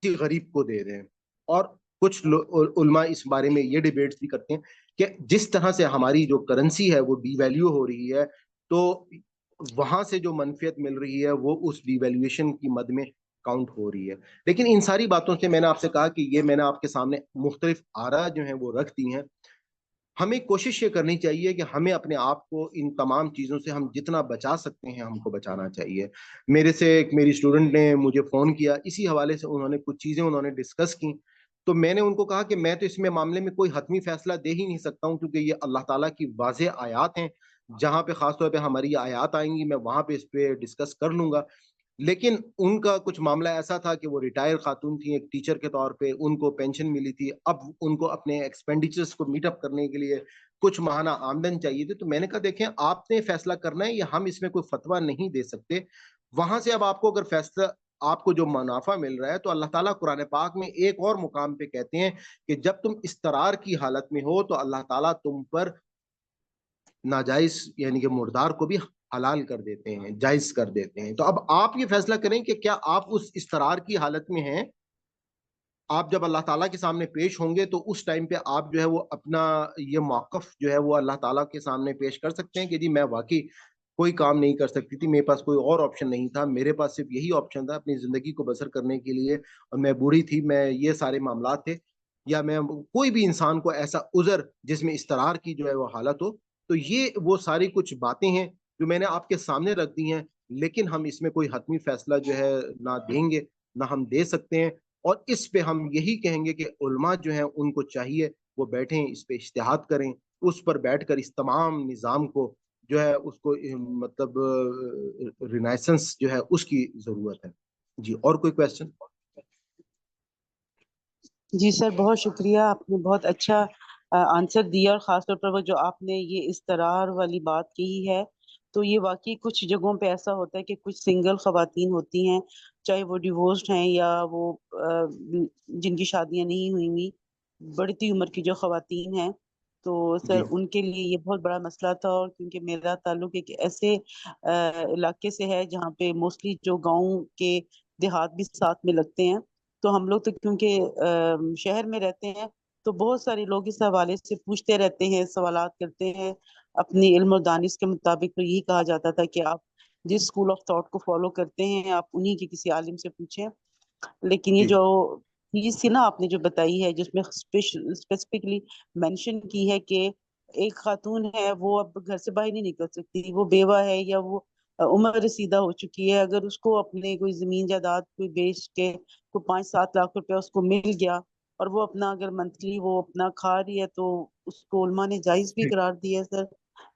[SPEAKER 1] کسی غریب کو دے دیں. اور کچھ علماء اس بارے میں یہ ڈیبیٹس بھی کرتے ہیں کہ جس طرح سے ہماری جو کرنسی ہے وہ ڈی ویلیو ہو رہی ہے تو وہاں سے جو منفیت مل رہی ہے وہ اس ڈی ویلیویشن کی مد میں کاؤنٹ ہو رہی ہے. لیکن ان ساری باتوں سے میں نے آپ سے کہا کہ یہ میں نے آپ کے سامنے مختلف آراء جو ہیں وہ رکھ دی ہیں. ہمیں کوشش یہ کرنی چاہیے کہ ہمیں اپنے آپ کو ان تمام چیزوں سے ہم جتنا بچا سکتے ہیں ہم کو بچانا چاہیے. میرے سے ایک میری اسٹوڈنٹ نے مجھے فون کیا, اسی حوالے سے انہوں نے کچھ چیزیں انہوں نے ڈسکس کی, تو میں نے ان کو کہا کہ میں تو اس میں معاملے میں کوئی حتمی فیصلہ دے ہی نہیں سکتا ہوں, کیونکہ یہ اللہ تعالیٰ کی واضح آیات ہیں. جہاں پہ خاص طور پہ ہماری یہ آیات آئیں گی میں وہاں پہ اس پہ ڈسکس کر لوں گا. لیکن ان کا کچھ معاملہ ایسا تھا کہ وہ ریٹائر خاتون تھیں, ایک ٹیچر کے طور پہ ان کو پینشن ملی تھی, اب ان کو اپنے ایکسپینڈیچرز کو میٹ اپ کرنے کے لیے کچھ ماہانہ آمدن چاہیے تھی. تو میں نے کہا دیکھیں آپ نے فیصلہ کرنا ہے, یا ہم اس میں کوئی فتویٰ نہیں دے سکتے. وہاں سے اب آپ کو اگر فیصلہ آپ کو جو منافع مل رہا ہے, تو اللہ تعالیٰ قرآن پاک میں ایک اور مقام پہ کہتے ہیں کہ جب تم استرار کی حالت میں ہو تو اللہ تعالیٰ تم پر ناجائز یعنی کہ مردار کو بھی حلال کر دیتے ہیں, جائز کر دیتے ہیں. تو اب آپ یہ فیصلہ کریں کہ کیا آپ اس استرار کی حالت میں ہیں. آپ جب اللہ تعالیٰ کے سامنے پیش ہوں گے تو اس ٹائم پہ آپ جو ہے وہ اپنا یہ موقف جو ہے وہ اللہ تعالیٰ کے سامنے پیش کر سکتے ہیں کہ جی میں واقعی کوئی کام نہیں کر سکتی تھی, میرے پاس کوئی اور آپشن نہیں تھا, میرے پاس صرف یہی آپشن تھا اپنی زندگی کو بسر کرنے کے لیے, اور میں بوڑھی تھی, میں یہ سارے معاملات تھے. یا میں کوئی بھی انسان کو ایسا عذر جس میں استرار کی جو ہے وہ حالت ہو. تو یہ وہ ساری کچھ باتیں ہیں جو میں نے آپ کے سامنے رکھ دی ہیں, لیکن ہم اس میں کوئی حتمی فیصلہ جو ہے نہ دیں گے نہ ہم دے سکتے ہیں. اور اس پہ ہم یہی کہیں گے کہ علماء جو ہیں ان کو چاہیے وہ بیٹھیں, اس پہ اجتہاد کریں, اس پر بیٹھ کر اس تمام نظام کو جو ہے اس کو مطلب رینائسنس جو ہے اس کی ضرورت ہے. جی اور کوئی کویسچن؟
[SPEAKER 3] جی سر, بہت شکریہ, آپ نے بہت اچھا آنسر دیا, اور خاص طور پر وہ جو آپ نے یہ استرار والی بات کہی ہے, تو یہ واقعی کچھ جگہوں پہ ایسا ہوتا ہے کہ کچھ سنگل خواتین ہوتی ہیں, چاہے وہ ڈیورسڈ ہیں یا وہ جن کی شادیاں نہیں ہوئی ہوئی, بڑھتی عمر کی جو خواتین ہیں, تو سر
[SPEAKER 1] جی
[SPEAKER 3] ان کے لیے یہ بہت بڑا مسئلہ تھا. اور کیونکہ میرا تعلق ایک ایسے علاقے سے ہے جہاں پہ موسٹلی جو گاؤں کے دیہات بھی ساتھ میں لگتے ہیں, تو ہم لوگ تو کیونکہ شہر میں رہتے ہیں, تو بہت سارے لوگ اس حوالے سے پوچھتے رہتے ہیں, سوالات کرتے ہیں. اپنی علم و دانش کے مطابق تو یہی کہا جاتا تھا کہ آپ جس اسکول آف تھاٹ کو فالو کرتے ہیں آپ انہی کے کسی عالم سے پوچھیں. لیکن یہ
[SPEAKER 1] جی
[SPEAKER 3] جو چیز تھی نا آپ نے جو بتائی ہے, جس میں اسپیسیفکلی مینشن کی ہے کہ ایک خاتون ہے وہ اب گھر سے باہر نہیں نکل سکتی, وہ بیوہ ہے یا وہ عمر رسیدہ ہو چکی ہے, اگر اس کو اپنے کوئی زمین جائیداد کوئی بیچ کے کو 5-7 لاکھ روپے اس کو مل گیا, اور وہ اپنا اگر منتھلی وہ اپنا کھا رہی ہے, تو اس کو علماء نے جائز بھی قرار دیا ہے سر.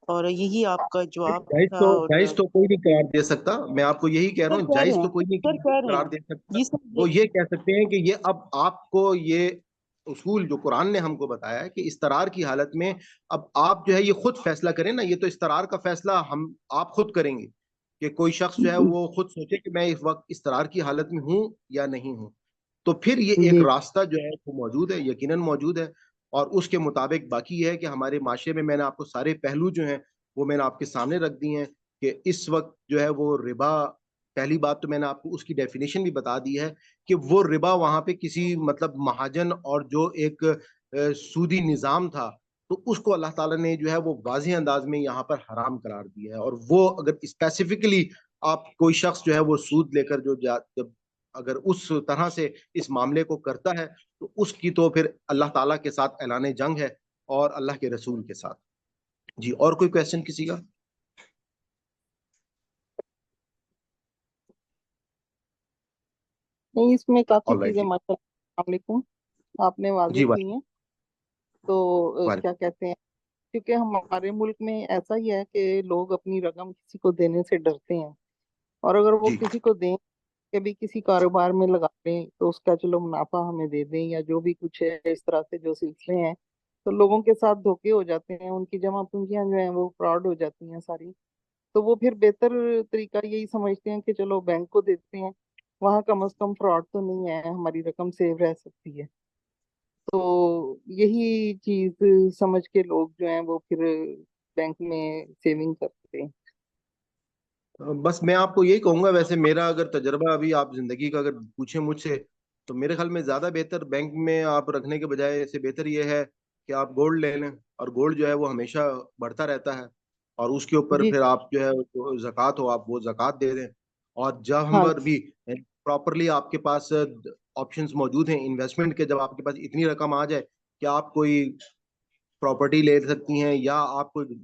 [SPEAKER 3] اور یہی آپ کا جواب تھا. اور
[SPEAKER 1] جائز تو کوئی نہیں قرار دے سکتا, میں آپ کو یہی کہہ رہا
[SPEAKER 3] سر
[SPEAKER 1] ہوں,
[SPEAKER 3] کہہ رہے
[SPEAKER 1] جائز تو
[SPEAKER 3] ہیں
[SPEAKER 1] کوئی
[SPEAKER 3] سر
[SPEAKER 1] نہیں
[SPEAKER 3] کہہ رہے
[SPEAKER 1] قرار
[SPEAKER 3] ہیں
[SPEAKER 1] دے سکتا.
[SPEAKER 3] جی سر,
[SPEAKER 1] وہ یہ کہہ سکتے ہیں کہ یہ اب آپ کو یہ اصول جو قرآن نے ہم کو بتایا ہے کہ استرار کی حالت میں اب آپ جو ہے یہ خود فیصلہ کریں نا, یہ تو استرار کا فیصلہ آپ خود کریں گے کہ کوئی شخص جو ہے وہ خود سوچے کہ میں اس وقت استرار کی حالت میں ہوں یا نہیں ہوں. تو پھر یہ ایک
[SPEAKER 3] جی
[SPEAKER 1] راستہ جو ہے وہ موجود ہے, یقیناً موجود ہے, اور اس کے مطابق باقی یہ ہے کہ ہمارے معاشرے میں نے آپ کو سارے پہلو جو ہیں وہ میں نے آپ کے سامنے رکھ دی ہیں کہ اس وقت جو ہے وہ ربا, پہلی بات تو میں نے آپ کو اس کی ڈیفینیشن بھی بتا دی ہے کہ وہ ربا وہاں پہ کسی مطلب مہاجن اور جو ایک سودی نظام تھا, تو اس کو اللہ تعالیٰ نے جو ہے وہ واضح انداز میں یہاں پر حرام قرار دیا ہے. اور وہ اگر اسپیسیفکلی آپ کوئی شخص جو ہے وہ سود لے کر جو جب اگر اس طرح سے اس معاملے کو کرتا ہے تو اس کی تو پھر اللہ تعالیٰ کے ساتھ اعلان جنگ ہے اور اللہ کے رسول کے ساتھ. جی اور کوئی کویسچن کسی کا؟
[SPEAKER 4] نہیں اس میں کافی
[SPEAKER 1] آل رائٹ
[SPEAKER 4] چیزیں
[SPEAKER 1] جی.
[SPEAKER 4] ماشاء اللہ السلام علیکم آپ نے واضح
[SPEAKER 1] جی
[SPEAKER 4] کی ہیں. تو کیا کہتے ہیں, کیونکہ ہمارے ملک میں ایسا ہی ہے کہ لوگ اپنی رقم کسی کو دینے سے ڈرتے ہیں, اور اگر وہ
[SPEAKER 1] جی
[SPEAKER 4] کسی کو دیں کہ بھی کسی کاروبار میں لگا لیں تو اس کا چلو منافع ہمیں دے دیں یا جو بھی کچھ ہے, اس طرح سے جو سلسلے ہیں, تو لوگوں کے ساتھ دھوکے ہو جاتے ہیں, ان کی جمع پونجیاں جو ہیں وہ فراڈ ہو جاتی ہیں ساری. تو وہ پھر بہتر طریقہ یہی سمجھتے ہیں کہ چلو بینک کو دیتے ہیں, وہاں کم از کم فراڈ تو نہیں ہے, ہماری رقم سیو رہ سکتی ہے. تو یہی چیز سمجھ کے لوگ جو ہیں وہ پھر بینک میں سیونگ کرتے ہیں.
[SPEAKER 1] بس میں آپ کو یہی کہوں گا, ویسے میرا اگر تجربہ ابھی آپ زندگی کا اگر پوچھیں مجھ سے تو میرے خیال میں زیادہ بہتر بینک میں آپ رکھنے کے بجائے سے بہتر یہ ہے کہ آپ گولڈ لے لیں، اور گولڈ جو ہے وہ ہمیشہ بڑھتا رہتا ہے، اور اس کے اوپر
[SPEAKER 4] جی
[SPEAKER 1] پھر آپ جو ہے زکوٰۃ ہو آپ وہ زکوٰۃ دے دیں. اور جب ہم
[SPEAKER 4] ہاں
[SPEAKER 1] پر بھی پراپرلی آپ کے پاس آپشنز موجود ہیں انویسٹمنٹ کے، جب آپ کے پاس اتنی رقم آ جائے کہ آپ کوئی پراپرٹی لے سکتی ہیں، یا آپ کوئی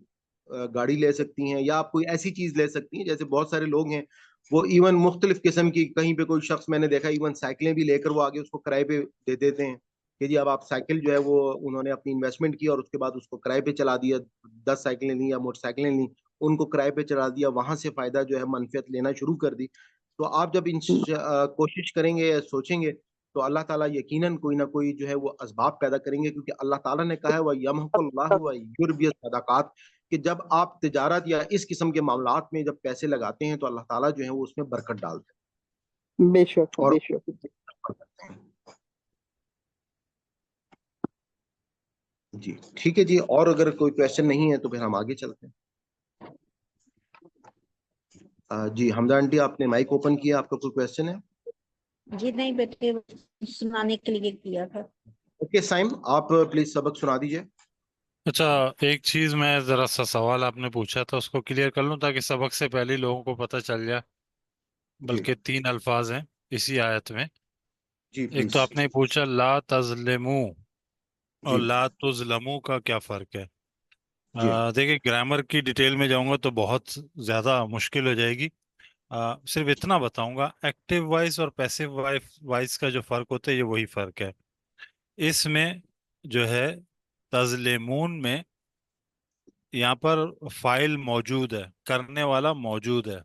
[SPEAKER 1] گاڑی لے سکتی ہیں، یا آپ کوئی ایسی چیز لے سکتی ہیں. جیسے بہت سارے لوگ ہیں وہ ایون مختلف قسم کی، کہیں پہ کوئی شخص میں نے دیکھا ایون سائیکلیں بھی لے کر وہ آگے اس کو کرائے پہ دے دیتے ہیں کہ جی اب آپ سائیکل جو ہے وہ انہوں نے اپنی انویسٹمنٹ کی اور اس کے بعد اس کو کرائے پہ چلا دیا، 10 سائیکلیں لیں یا موٹر سائیکلیں لیں، ان کو کرائے پہ چلا دیا، وہاں سے فائدہ جو ہے منفیت لینا شروع کر دی. تو آپ جب کوشش کریں گے یا سوچیں گے تو اللہ تعالیٰ یقیناً کوئی نہ کوئی جو ہے وہ اسباب پیدا کریں گے، کیونکہ اللہ تعالیٰ نے کہا ہے وہ یمحق اللہ و یربی الصدقات، کہ جب آپ تجارت یا اس قسم کے معاملات میں جب پیسے لگاتے ہیں تو اللہ تعالیٰ جو ہے وہ اس میں برکت ڈالتے
[SPEAKER 4] بے شک
[SPEAKER 1] ہیں. اور
[SPEAKER 4] بے شک.
[SPEAKER 1] جی ٹھیک ہے جی، اور اگر کوئی کوشچن نہیں ہے تو پھر ہم آگے چلتے ہیں. جی حمدہ آنٹی آپ نے مائک اوپن کیا، آپ کا کوئی کوشچن ہے؟
[SPEAKER 5] جی نہیں بیٹے، سنانے کے لیے کیا تھا.
[SPEAKER 1] اوکے سائم آپ پلیز سبق سنا دیجیے.
[SPEAKER 6] اچھا، ایک چیز میں ذرا سا سوال آپ نے پوچھا تھا اس کو کلیئر کر لوں تاکہ سبق سے پہلے ہی لوگوں کو پتہ چل جائے.
[SPEAKER 1] جی
[SPEAKER 6] بلکہ 3 الفاظ ہیں اسی آیت میں.
[SPEAKER 1] جی
[SPEAKER 6] ایک
[SPEAKER 1] پلیز.
[SPEAKER 6] تو آپ نے پوچھا لا تظلمو اور
[SPEAKER 1] جی
[SPEAKER 6] لا تظلمو کا کیا فرق ہے.
[SPEAKER 1] جی
[SPEAKER 6] دیکھیں گرامر کی ڈیٹیل میں جاؤں گا تو بہت زیادہ مشکل ہو جائے گی. صرف اتنا بتاؤں گا، ایکٹیو وائس اور پیسیو وائس کا جو فرق ہوتا ہے یہ وہی فرق ہے. اس میں جو ہے تظلمون میں یہاں پر فائل موجود ہے، کرنے والا موجود ہے،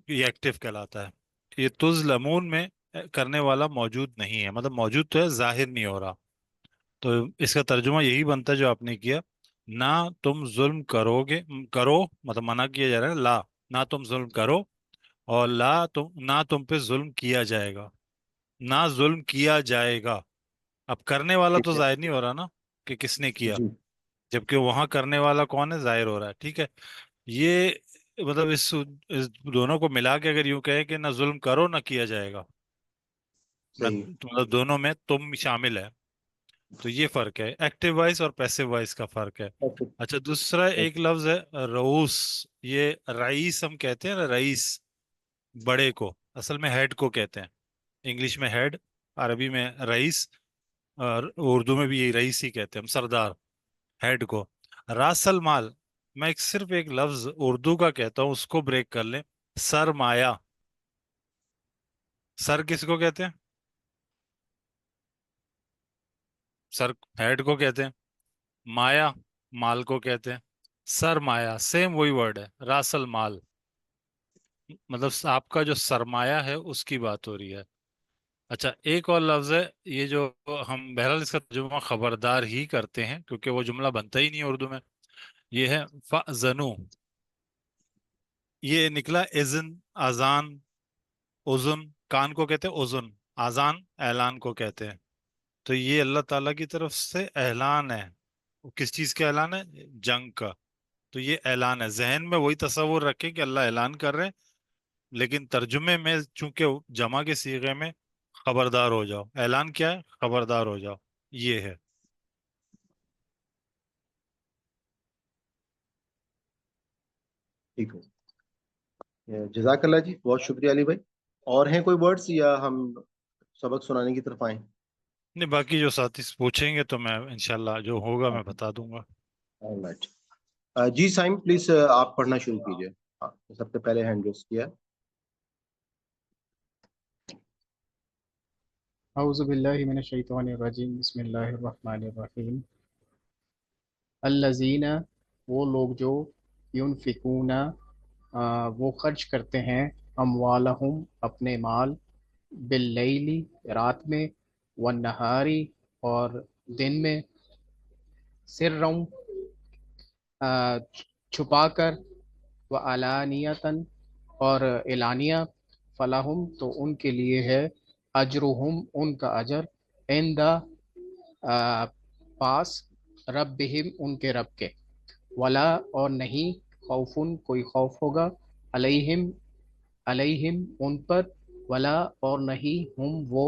[SPEAKER 6] یہ ایکٹیو کہلاتا ہے. یہ تظلمون میں کرنے والا موجود نہیں ہے، مطلب موجود تو ہے ظاہر نہیں ہو رہا. تو اس کا ترجمہ یہی بنتا ہے جو آپ نے کیا. نہ تم ظلم کرو مطلب منع کیا جا رہا ہے، لا نہ تم ظلم کرو، اور نہ تم پہ ظلم کیا جائے گا، نہ ظلم کیا جائے گا. اب کرنے والا تو
[SPEAKER 1] ٹھیک ہے.
[SPEAKER 6] ظاہر نہیں ہو رہا نا کہ کس نے کیا،
[SPEAKER 1] جی
[SPEAKER 6] جبکہ وہاں کرنے والا کون ہے، ظاہر ہو رہا ہے. ٹھیک ہے، یہ مطلب اس دونوں کو ملا کے اگر یوں کہے کہ نہ ظلم کرو نہ کیا جائے گا،
[SPEAKER 1] صحیح.
[SPEAKER 6] مطلب دونوں میں تم شامل ہے. تو یہ فرق ہے، ایکٹیو وائس اور پیسو وائس کا فرق ہے. اچھا، دوسرا ایک لفظ ہے رؤوس. یہ رئیس ہم کہتے ہیں نا، رئیس بڑے کو، اصل میں ہیڈ کو کہتے ہیں. انگلش میں ہیڈ، عربی میں رئیس، اور اردو میں بھی یہی رئیس ہی کہتے ہیں ہم، سردار، ہیڈ کو. راس المال میں صرف ایک لفظ اردو کا کہتا ہوں، اس کو بریک کر لیں. سرمایہ. سر کس کو کہتے ہیں؟ سر ہیڈ کو کہتے ہیں، مایا مال کو کہتے ہیں. سرمایہ سیم وہی ورڈ ہے، راس المال، مطلب آپ کا جو سرمایہ ہے اس کی بات ہو رہی ہے. اچھا، ایک اور لفظ ہے یہ جو ہم بہرحال اس کا ترجمہ خبردار ہی کرتے ہیں کیونکہ وہ جملہ بنتا ہی نہیں اردو میں. یہ ہے فَأْذَنُوا. یہ نکلا اذن، اذان، اذن کان کو کہتے ہیں، اذن اذان اعلان کو کہتے ہیں. تو یہ اللہ تعالیٰ کی طرف سے اعلان ہے. کس چیز کا اعلان ہے؟ جنگ کا. تو یہ اعلان ہے. ذہن میں وہی تصور رکھیں کہ اللہ اعلان کر رہے ہیں، لیکن ترجمے میں چونکہ جمع کے صیغے میں خبردار ہو جاؤ. اعلان کیا ہے؟ خبردار ہو جاؤ، یہ ہے.
[SPEAKER 1] ٹھیک ہے، جزاک اللہ جی، بہت شکریہ علی بھائی. اور ہیں کوئی ورڈز یا ہم سبق سنانے کی طرف آئیں؟
[SPEAKER 6] نہیں، باقی جو ساتھی پوچھیں گے تو میں انشاءاللہ جو ہوگا میں بتا دوں گا.
[SPEAKER 1] Alright. جی سائم پلیز آپ پڑھنا شروع کیجیے. سب سے پہلے ہینڈ ریز کیا.
[SPEAKER 2] اعوذ باللہ من الشیطان الرجیم، بسم اللہ الرحمن الرحیم. الذین، وہ لوگ جو ینفقون، وہ خرچ کرتے ہیں، اموالہم، اپنے مال، باللیل، رات میں، والنہاری، اور دن میں، سرًا، چھپا کر، وعلانیتاً، اور اعلانیہ، فلاحم، تو ان کے لیے ہے، اجرہم، ان کا اجر، عند، پاس، ربہم، ان کے رب کے، ولا، اور نہیں، خوفن، کوئی خوف ہوگا، علیہم، ان پر، ولا، اور نہیں، ہم وہ،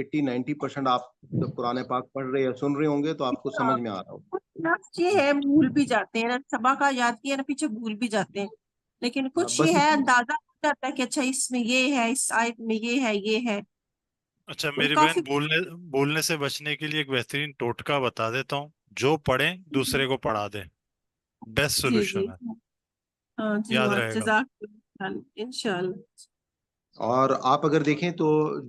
[SPEAKER 1] 80-90% آپ جب قرآن پاک پڑھ رہے یا سن رہے ہوں گے تو آپ کو سمجھ میں آ رہا ہوگا.
[SPEAKER 7] لفظ یہ ہے بھول بھی جاتے ہیں نا، سبق یاد کیا نا پیچھے بھول بھی جاتے ہیں، لیکن کچھ
[SPEAKER 1] بس
[SPEAKER 7] یہ ہے
[SPEAKER 1] اس
[SPEAKER 7] اندازہ ہو جاتا ہے کہ اچھا اس میں یہ ہے، اس آیت میں یہ ہے.
[SPEAKER 6] اچھا
[SPEAKER 7] تو
[SPEAKER 6] میری
[SPEAKER 7] کافی
[SPEAKER 6] بہن، بولنے سے بچنے کے لیے ایک بہترین ٹوٹکا بتا دیتا ہوں. جو پڑھیں دوسرے کو پڑھا دیں، بیسٹ
[SPEAKER 7] جی جی
[SPEAKER 6] سولوشن ہے.
[SPEAKER 7] ہاں جی
[SPEAKER 6] یاد
[SPEAKER 7] ہاں،
[SPEAKER 6] رہے گا.
[SPEAKER 7] جزاک اللہ انشاءاللہ.
[SPEAKER 1] اور آپ اگر دیکھیں تو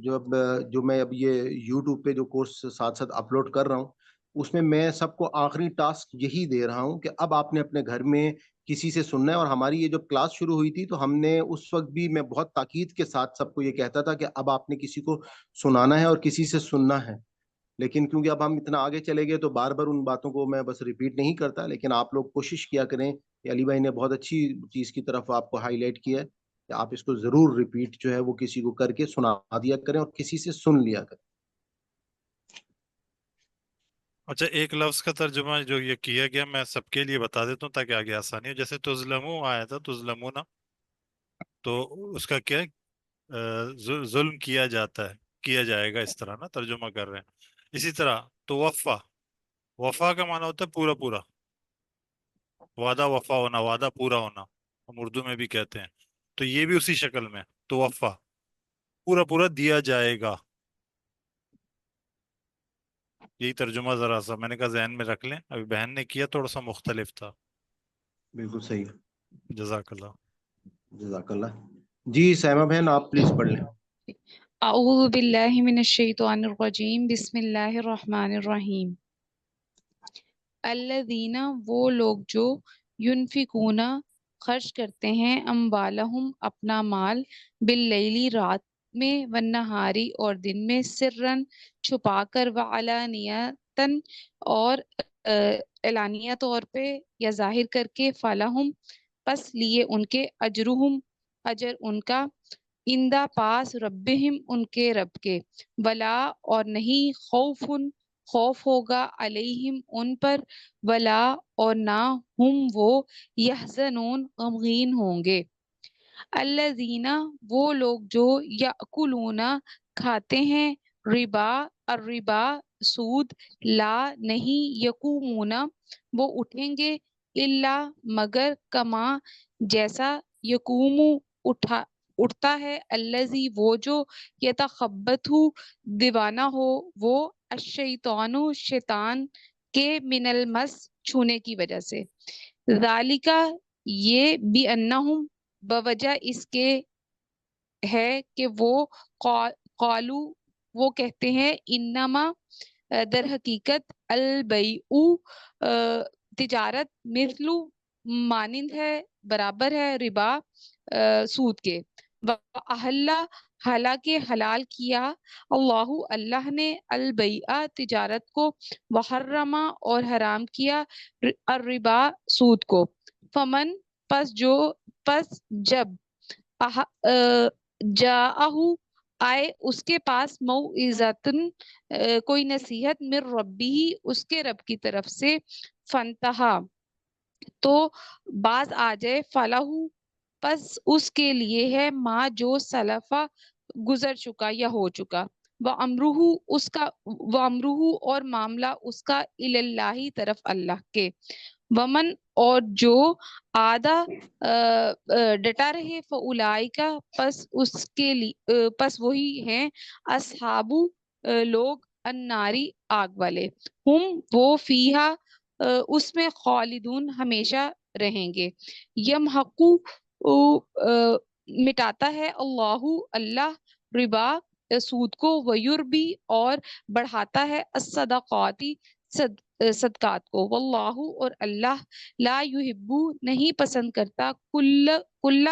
[SPEAKER 1] جو میں اب یہ یوٹیوب پہ جو کورس ساتھ ساتھ اپلوڈ کر رہا ہوں، اس میں سب کو آخری ٹاسک یہی دے رہا ہوں کہ اب آپ نے اپنے گھر میں کسی سے سننا ہے. اور ہماری یہ جب کلاس شروع ہوئی تھی تو ہم نے اس وقت بھی میں بہت تاکید کے ساتھ سب کو یہ کہتا تھا کہ اب آپ نے کسی کو سنانا ہے اور کسی سے سننا ہے. لیکن کیونکہ اب ہم اتنا آگے چلے گئے تو بار بار ان باتوں کو میں بس ریپیٹ نہیں کرتا، لیکن آپ لوگ کوشش کیا کریں کہ علی بھائی نے بہت اچھی چیز کی طرف آپ کو ہائی لائٹ کیا ہے کہ آپ اس کو ضرور ریپیٹ جو ہے وہ کسی کو کر کے سنا دیا کریں اور کسی سے سن لیا کریں.
[SPEAKER 6] اچھا ایک لفظ کا ترجمہ جو یہ کیا گیا میں سب کے لیے بتا دیتا ہوں تاکہ آگے آسانی ہو. جیسے تظلمو آیا تھا، تظلمونا، تو اس کا کیا ہے؟ ظلم کیا جاتا ہے، کیا جائے گا، اس طرح نا ترجمہ کر رہے ہیں. اسی طرح تو وفا کا معنی ہوتا ہے پورا پورا، وعدہ وفا ہونا، وعدہ پورا ہونا، ہم اردو میں بھی کہتے ہیں. تو یہ بھی اسی شکل میں تو وفا، پورا پورا دیا جائے گا. یہی ترجمہ ذرا سا میں نے کہا ذہن میں رکھ لیں، ابھی بہن نے کیا تھوڑا سا مختلف تھا.
[SPEAKER 1] بالکل صحیح.
[SPEAKER 6] جزاک اللہ.
[SPEAKER 1] جزاک اللہ. جی سیمہ بہن آپ پلیز پڑھ لیں.
[SPEAKER 8] اعوذ باللہ من الشیطان الرجیم، بسم اللہ الرحمن الرحیم. الذین، وہ لوگ جو ینفقون، خرچ کرتے ہیں، اموالہم، اپنا مال، باللیلی، رات میں، والنہاری، اور دن میں، سرن، چھپا کر، وعلانیتاً، اور اعلانیہ طور پہ یا ظاہر کر کے، فلہم، پس لیے ان کے، اجرہم، اجر ان کا، اندہ، پاس، ربہم، ان کے رب کے، ولا، اور نہیں، خوف، خوف ہوگا، علیہم، ان پر، ولا، اور نہ، ہم، وہ، یحزنون، غمگین ہوں گے. الذین، وہ لوگ جو، یأکلون، کھاتے ہیں، ربا، الربا، سود، لا، نہیں، یقومون، وہ اٹھیں گے، الا، مگر، کما، جیسا، یقوم، اٹھتا ہے، الذی، وہ جو، یتخبطہ، دیوانہ ہو وہ، الشیطان، شیطان کے، من المس، چھونے کی وجہ سے. ذالک، یہ، بانہم، بوجہ اس کے ہے کہ وہ، قالو، وہ کہتے ہیں، انما، در حقیقت، البیع، تجارت، مثلو، مانند ہے، برابر ہے، ربا، سود کے. وَأَحَلَّ، حالانکہ حلال کیا، اللہ، اللہ نے، البیع، تجارت کو، وحرم، اور حرام کیا، الربا، سود کو. فمن، پس جب، جاءہ، آئے اس کے پاس، موعظۃ، کوئی نصیحت، من ربی، اس کے رب کی طرف سے، فانتہا، تو باز آ جائے، فلاح، پس اس کے لیے ہے، ما، جو، سلفا، گزر چکا یا ہو چکا، وامرہ، اور معاملہ اس کا، اللہ، طرف اللہ کے. ومن، اور جو، آدھا، ڈٹا رہے، فاولئک، پس اس کے لیے، پس وہی ہیں، اصحاب، لوگ، الناری، آگ والے، ہم، وہ، فیہا، اس میں، خالدون، ہمیشہ رہیں گے. یمحقو، مٹاتا ہے، اللہ، اللہ، ربا، سود کو، ویربی، اور بڑھاتا ہے، الصدقات، صدقات کو، واللہ، اور اللہ، لا یحب، نہیں پسند کرتا، کل،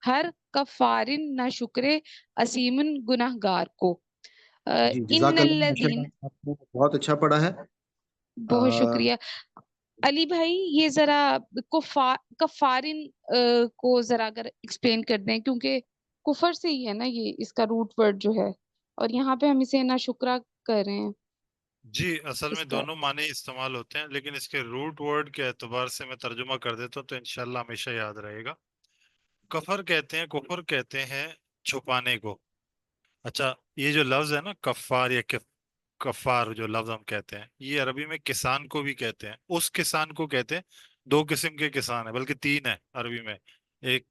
[SPEAKER 8] ہر، کفارن، نہ شکر، اسیمن، گناہ گار کو.
[SPEAKER 1] جی
[SPEAKER 8] ان
[SPEAKER 1] جزاک اللہ.
[SPEAKER 8] الذین،
[SPEAKER 1] ماشاءاللہ آپ نے بہت اچھا پڑھا ہے.
[SPEAKER 8] بہت شکریہ. علی بھائی یہ ذرا کفارن کو ذرا اگر ایکسپلین کر دیں، کیونکہ کفر سے ہی ہے نا یہ، اس کا روٹ ورڈ جو ہے، اور یہاں پہ ہم اسے نا شکرہ کر رہے ہیں
[SPEAKER 6] جی اصل میں
[SPEAKER 8] اس کا.
[SPEAKER 6] دونوں معنی استعمال ہوتے ہیں، لیکن اس کے روٹ ورڈ کے اعتبار سے میں ترجمہ کر دیتا ہوں تو انشاءاللہ ہمیشہ یاد رہے گا. کفر کہتے ہیں چھپانے کو. اچھا یہ جو لفظ ہے نا کفار یا کفار جو لفظ ہم کہتے ہیں یہ عربی میں کسان کو بھی کہتے ہیں. اس کسان کو کہتے ہیں. دو قسم کے کسان ہیں بلکہ تین ہیں عربی میں. ایک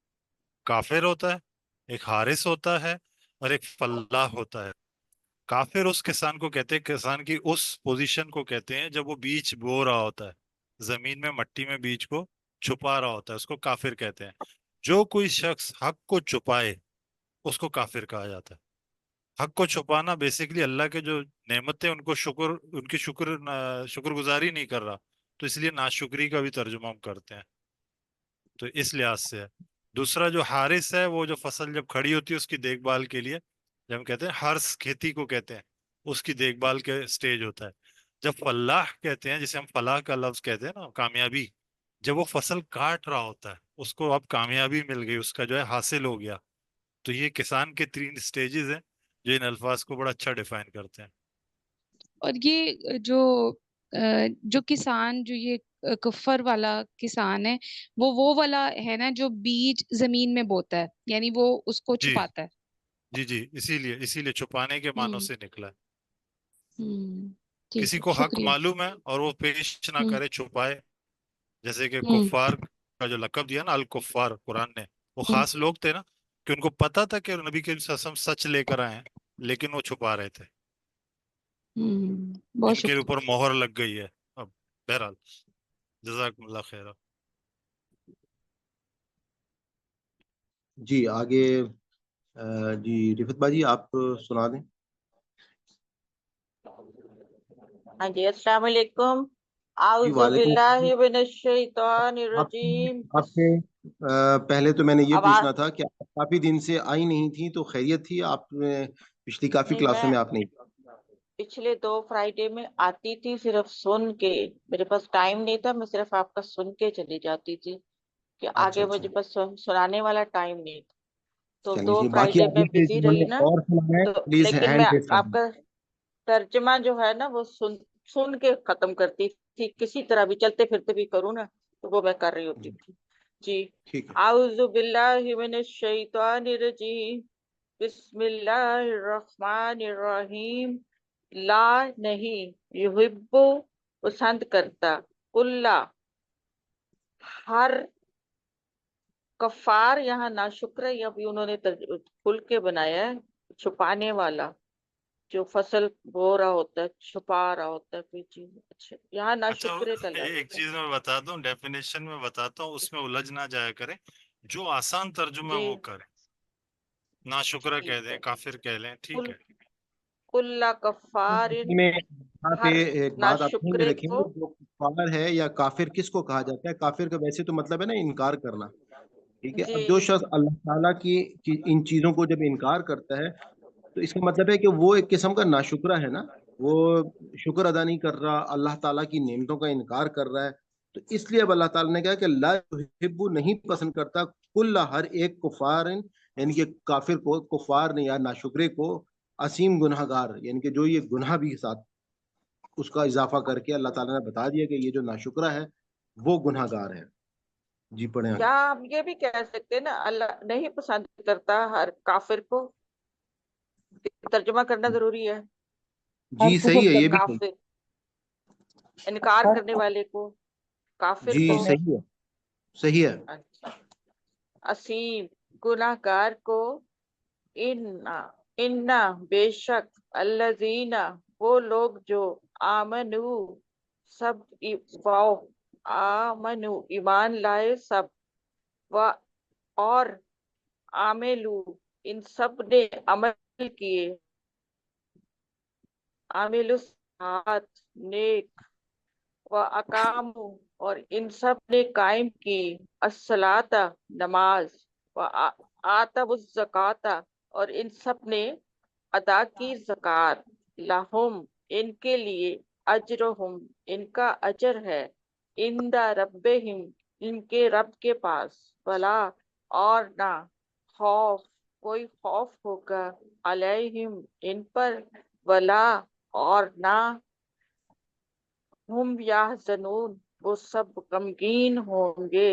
[SPEAKER 6] کافر ہوتا ہے, ایک حارث ہوتا ہے, اور ایک فلاح ہوتا ہے. کافر اس کسان کو کہتے ہیں, کسان کی اس پوزیشن کو کہتے ہیں جب وہ بیج بو رہا ہوتا ہے, زمین میں مٹی میں بیج کو چھپا رہا ہوتا ہے, اس کو کافر کہتے ہیں. جو کوئی شخص حق کو چھپائے اس کو کافر کہا جاتا ہے. حق کو چھپانا بیسیکلی اللہ کے جو نعمتیں ان کو ان کی شکر گزاری نہیں کر رہا, تو اس لیے ناشکری کا بھی ترجمہ ہم کرتے ہیں. تو اس لحاظ سے ہے. دوسرا جو حارث ہے وہ جو فصل جب کھڑی ہوتی ہے اس کی دیکھ بھال کے لیے, جب ہم کہتے ہیں ہرس کھیتی کو کہتے ہیں, اس کی دیکھ بھال کے سٹیج ہوتا ہے. جب فلاح کہتے ہیں, جسے ہم فلاح کا لفظ کہتے ہیں نا کامیابی, جب وہ فصل کاٹ رہا ہوتا ہے اس کو اب کامیابی مل گئی, اس کا جو ہے حاصل ہو گیا. تو یہ کسان کے 3 سٹیجز ہیں جو ان الفاظ کو بڑا اچھا ڈیفائن کرتے ہیں.
[SPEAKER 8] اور یہ جو کسان جو یہ کفر والا کسان ہے وہ والا ہے نا جو بیج زمین میں بوتا ہے, یعنی وہ اس کو
[SPEAKER 6] جی
[SPEAKER 8] چھپاتا ہے.
[SPEAKER 6] جی اسی لیے چھپانے کے معنوں
[SPEAKER 8] ہوں
[SPEAKER 6] سے نکلا ہے.
[SPEAKER 8] ٹھیک
[SPEAKER 6] کسی
[SPEAKER 8] ہے,
[SPEAKER 6] کو حق
[SPEAKER 8] شکریہ.
[SPEAKER 6] معلوم ہے اور وہ پیش نہ
[SPEAKER 8] ہوں
[SPEAKER 6] کرے, چھپائے. جیسے کہ
[SPEAKER 8] ہوں
[SPEAKER 6] کفار کا جو لقب دیا نا الکفار قرآن نے, وہ
[SPEAKER 8] ہوں
[SPEAKER 6] خاص لوگ تھے نا کہ ان کو پتا تھا کہ نبی کریم صلی اللہ علیہ وسلم سچ لے کر آئے ہیں, لیکن وہ چھپا رہے تھے.
[SPEAKER 8] بہت
[SPEAKER 6] ان کے
[SPEAKER 8] شکریہ.
[SPEAKER 6] اوپر مہر لگ گئی ہے اب. بہرحال جزاکم اللہ خیر.
[SPEAKER 1] جی آگے جی رفت باجی آپ سنا دیں.
[SPEAKER 9] ہاں جی, السلام علیکم.
[SPEAKER 1] جی
[SPEAKER 9] اعوذ
[SPEAKER 1] وعلیکم
[SPEAKER 9] باللہ
[SPEAKER 1] السلام.
[SPEAKER 9] من الشیطان الرجیم.
[SPEAKER 1] آپ سے پہلے تو میں نے یہ
[SPEAKER 9] آواز
[SPEAKER 1] پوچھنا تھا کہ آپ کافی دن سے آئی نہیں تھی, تو خیریت تھی؟ آپ نے پچھلی کافی
[SPEAKER 9] نہیں,
[SPEAKER 1] کلاسوں
[SPEAKER 9] میں
[SPEAKER 1] میں آپ نہیں.
[SPEAKER 9] پچھلے 2 فرائیڈے میں آتی تھی, صرف سن کے, میرے پاس ٹائم نہیں تھا, میں صرف آپ کا سن کے چلی جاتی تھی کہ
[SPEAKER 1] اچھا
[SPEAKER 9] آگے
[SPEAKER 1] اچھا,
[SPEAKER 9] مجھے بس سنانے والا ٹائم نہیں تھا. تو
[SPEAKER 1] چلیے
[SPEAKER 9] 2
[SPEAKER 1] جی. باقی
[SPEAKER 9] فرائیڈے میں
[SPEAKER 1] آگے سے
[SPEAKER 9] بزی
[SPEAKER 1] جنہوں
[SPEAKER 9] رہی
[SPEAKER 1] نے
[SPEAKER 9] نا,
[SPEAKER 1] اور سنا ہے
[SPEAKER 9] تو
[SPEAKER 1] پلیز
[SPEAKER 9] لیکن میں
[SPEAKER 1] ہینڈ ریز کر
[SPEAKER 9] آپ
[SPEAKER 1] دیں.
[SPEAKER 9] کا ترجمہ جو ہے نا وہ سن کے ختم کرتی تھی, کسی طرح بھی چلتے پھرتے بھی کروں نا, تو وہ میں کر رہی ہوتی تھی. جی,
[SPEAKER 1] ٹھیک ہے.
[SPEAKER 9] اعوذ باللہ من الشیطان الرجیم, بسم اللہ الرحمن الرحیم. لا نہیں, یحب پسند کرتا, کلا ہر, کفار یہاں ناشکر ہے, یا بھی انہوں نے کھل کے بنایا ہے, چھپانے والا, جو فصل بو رہا ہوتا ہے, چھپا رہا ہوتا ہے کوئی چیز. اچھا, یہاں
[SPEAKER 6] اچھا
[SPEAKER 9] ناشکرے کا
[SPEAKER 6] ایک
[SPEAKER 9] لفظ ہے.
[SPEAKER 6] چیز میں بتا دوں, ڈیفینیشن میں بتاتا ہوں, اس میں الجھ نہ جایا کریں. جو آسان ترجمہ
[SPEAKER 9] جی
[SPEAKER 6] وہ کریں, ناشکرہ کہہ
[SPEAKER 9] ٹھیک
[SPEAKER 6] دیں,
[SPEAKER 9] ہے.
[SPEAKER 6] کافر کہہ لیں, ٹھیک ہے.
[SPEAKER 9] کلا کفار,
[SPEAKER 1] میں یہاں پہ
[SPEAKER 9] ہر
[SPEAKER 1] ایک بات آپ ذہن میں
[SPEAKER 9] ناشکرے
[SPEAKER 1] رکھیں
[SPEAKER 9] کو.
[SPEAKER 1] گے, جو کفار ہے یا کافر کس کو کہا جاتا ہے؟ کافر کا ویسے تو مطلب ہے نا انکار کرنا. ٹھیک ہے. اب جو
[SPEAKER 9] جی
[SPEAKER 1] شخص اللہ تعالیٰ کی ان چیزوں کو جب انکار کرتا ہے تو اس کا مطلب ہے کہ وہ ایک قسم کا ناشکرہ ہے نا, وہ شکر ادا نہیں کر رہا, اللہ تعالیٰ کی نعمتوں کا انکار کر رہا ہے. تو اس لیے اب اللہ تعالیٰ نے کہا کہ لا یحب, نہیں پسند کرتا, کل ہر ایک کفار, یعنی کہ کافر کو, کفار نے یا ناشکرے کو, عظیم گناہ گار, یعنی کہ جو یہ گناہ بھی ساتھ اس کا اضافہ کر کے اللہ تعالیٰ نے بتا دیا کہ یہ جو ناشکرہ ہے وہ گناہ گار ہے. جی پڑھیں آگے.
[SPEAKER 9] یا ہم یہ بھی کہہ سکتے ہیں نا, اللہ نہیں پسند کرتا ہر کافر کو, ترجمہ کرنا ضروری ہے.
[SPEAKER 1] جی صحیح ہے, یہ بھی صحیح.
[SPEAKER 9] کافر, انکار کرنے والے کو, کافر
[SPEAKER 1] جی
[SPEAKER 9] کو.
[SPEAKER 1] صحیح ہے, صحیح ہے.
[SPEAKER 9] اچھا, اسیم گناہ گار کو. انا بے شک, الذین وہ لوگ جو, آمنو سب, واؤ آمنو ایمان لائے سب, اور عاملو ان سب نے عمل کیے, عامل الصالحات نیک, و اقامو اور ان سب نے قائم کی, الصلاۃ نماز, و آتوا الزکوٰۃ اور ان سب نے ادا کی زکوٰۃ, لہم ان کے لیے, اجرہم ان کا اجر ہے, عند ربہم ان کے رب کے پاس, ولا اور نہ, خوف کوئی خوف ہوگا, علیہم ان پر, ولا اور نہ, ہم یحزنون وہ سب غمگین ہوں گے.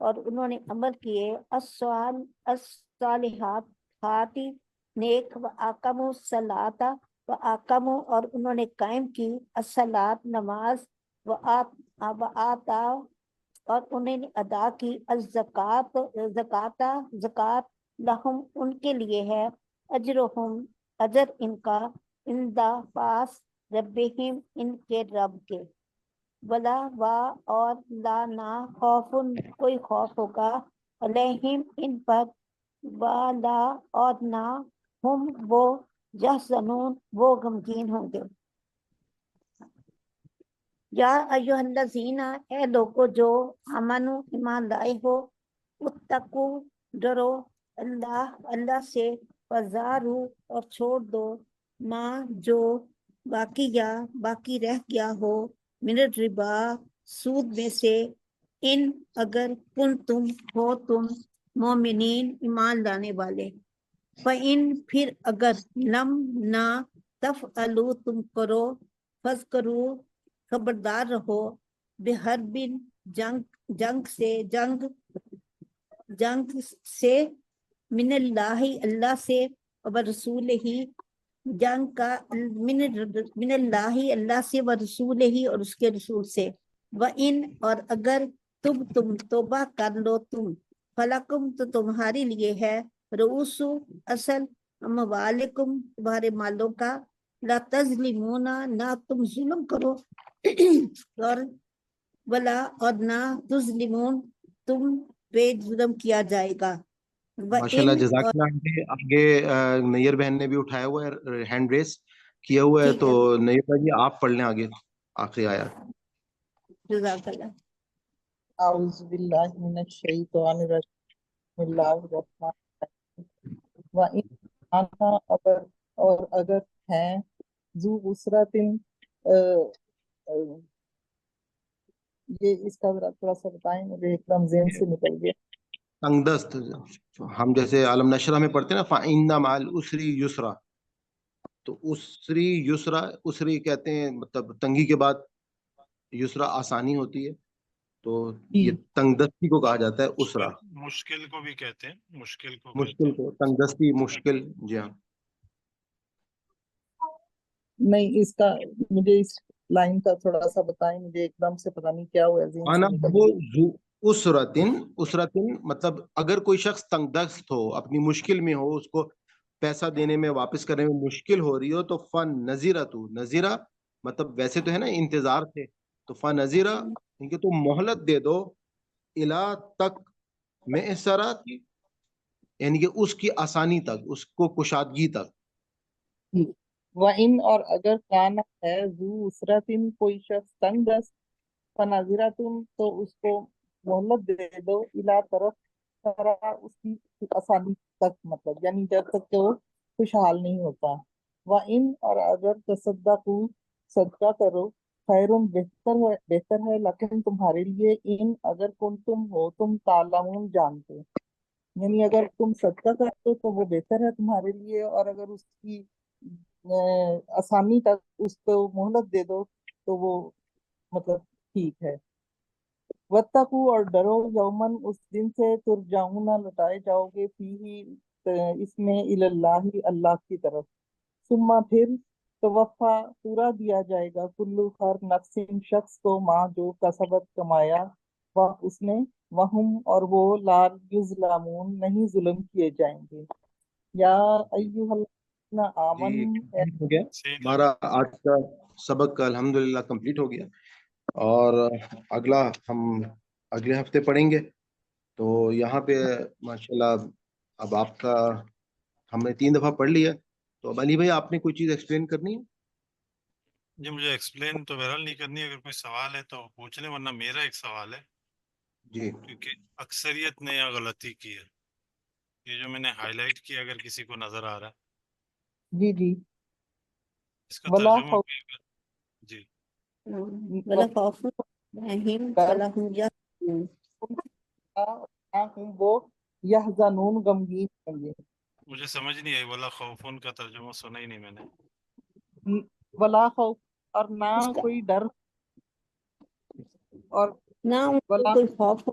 [SPEAKER 5] اور انہوں نے عمل کیے الصالحات ہاتی نیک و اقاموا الصلاۃ و اقاموا اور انہوں نے قائم کی الصلاۃ نماز و آتا اور انہوں نے ادا کی زکات لہم ان کے لیے ہے اجرہم اجر ان کا اندہ پاس ربہم ان کے رب کے ولا وا اور لا نہ خوف کوئی خوف ہوگا علیہم ان پر ولا اور نہ ہم وہ یحزنون وہ غمگین ہوں گے یا ایھا الذین اے لوگو جو امنو ایمان لائے ہو اتقو ڈرو اللہ سے وزارو اور چھوڑ دو ماں جو باقی رہ گیا ہو من الربا سود میں سے ان اگر تم ہو تم مومنین ایمان لانے والے فَإِن پھر اگر لم نہ تفعلوا تم کرو فذکروا خبردار رہو بحربن جنگ سے من اللہ سے اور رسول ہی جنگ کا من اللہ سے و رسول ہی اور اس کے رسول سے وَإِن اور اگر تم توبہ کر لو تم فلکم تو تمہارے لیے ہے رؤوس اصل اموالکم تمہارے مالوں کا لا تظلمون نہ تم ظلم کرو اور ولا اور نہ تظلمون تم پہ ظلم کیا جائے گا
[SPEAKER 1] ماشاءاللہ
[SPEAKER 5] وَإِن
[SPEAKER 1] جزاک
[SPEAKER 5] اور
[SPEAKER 1] اللہ. آگے نیر بہن نے بھی اٹھایا ہوا ہے, ہینڈ ریس کیا ہوا ہے,
[SPEAKER 5] ٹھیک
[SPEAKER 1] تو
[SPEAKER 5] ہے
[SPEAKER 1] نیر بھائی جی آپ پڑھ لیں آگے آخری آیات.
[SPEAKER 5] جزاک اللہ
[SPEAKER 4] اعوذ باللہ من الشیطان الرجیم بسم اللہ الرحمن الرحیم وَإِنْ كَانَ اگر ہیں ذو عسرتن یہ اس کا ذرا تھوڑا سا بتائیں, مجھے ایک دم ذہن سے نکل گیا.
[SPEAKER 1] تنگ دست, ہم جیسے عالم نشرہ میں پڑھتے ہیں نا فَإِنَّ مَعَ الْعُسْرِ يُسْرًا, تو اسری یسرا, اسری کہتے ہیں مطلب تنگی کے بعد یسرا آسانی ہوتی ہے, تو یہ تنگ دستی کو کہا جاتا ہے اسرا.
[SPEAKER 6] مشکل کو بھی کہتے ہیں, مشکل کو کہتے
[SPEAKER 1] مشکل
[SPEAKER 6] ہیں.
[SPEAKER 1] کو تنگ دستی مشکل, جی ہاں.
[SPEAKER 4] نہیں اس کا مجھے اس لائن کا تھوڑا سا بتائیں, مجھے ایک دم سے پتہ نہیں کیا ہوا ہے, ذہن سے
[SPEAKER 1] آنا
[SPEAKER 4] نکل
[SPEAKER 1] وہ
[SPEAKER 4] گیا.
[SPEAKER 1] اسرتن مطلب اگر کوئی شخص تنگ دست ہو, اپنی مشکل میں ہو, اس کو پیسہ دینے میں واپس کرنے میں مشکل ہو رہی ہو, تو فن نذیرہ مطلب ویسے تو ہے نا انتظار سے, تو فن نذیرہ کہ تو مہلت دے دو الا تک میں اس طرح یعنی کہ اس کی آسانی تک, اس کو کشادگی تک.
[SPEAKER 4] وَإِنْ اور اگر کانا ہے ذو عسرتن کوئی شخص تنگ دست فناظرتن تو اس کو مہلت دے دو الا طرح اس کی آسانی تک, مطلب یعنی جب تک کہ وہ خوشحال نہیں ہوتا. وَإِنْ اور اگر تصدقوا صدقہ کرو خیر بہتر ہے لیکن تمہارے لیے ان اگر تم ہو تم تعلمون جانتے, یعنی اگر تم صدقہ کرتے تو وہ بہتر ہے تمہارے لیے, اور اگر اس کی آسانی تک اس کو مہلت دے دو تو وہ مطلب ٹھیک ہے. وَاتَّقُوا اور ڈرو یومن اس دن سے ترجعون لوٹائے جاؤ گے فیہ اس میں الی اللہ اللہ کی طرف, ثم پھر توفا پورا دیا جائے گا کلو ہر نفس شخص کو ماں جو کسبت کمایا وہ اس نے, وہم اور وہ لا یظلمون نہیں ظلم کیے جائیں گے. یا ایھا الذین آمنوا
[SPEAKER 1] ہو گیا ہمارا آج کا سبق الحمدللہ کمپلیٹ ہو گیا, اور اگلا ہم اگلے ہفتے پڑھیں گے. تو یہاں پہ ماشاءاللہ اب آپ کا ہم نے 3 دفعہ پڑھ لیا, تو اب علی بھائی آپ نے کوئی چیز ایکسپلین کرنی ہے؟
[SPEAKER 6] جی مجھے ایکسپلین تو بہرحال نہیں کرنی, اگر کوئی سوال ہے تو پوچھ لیں, ورنہ میرا ایک سوال ہے.
[SPEAKER 1] جی
[SPEAKER 6] کیونکہ اکثریت نے یہ غلطی کی ہے, یہ جو میں نے ہائی لائٹ کیا اگر کسی کو نظر آ رہا ہے,
[SPEAKER 4] جی
[SPEAKER 6] اس کا
[SPEAKER 4] ولا
[SPEAKER 6] ترجمہ بھی جی
[SPEAKER 5] ولا خوف علیہم ولا هم يحزنون
[SPEAKER 4] وہ یحزنون غمگین ہوں گے.
[SPEAKER 6] مجھے سمجھ نہیں آئی, ولا خوفن کا ترجمہ سنا ہی نہیں میں نے.
[SPEAKER 4] ولا خوف اور نہ
[SPEAKER 5] اس کا
[SPEAKER 4] کوئی ڈر, اور
[SPEAKER 5] نہ ان کو
[SPEAKER 4] ولا
[SPEAKER 5] کوئی خوف ہو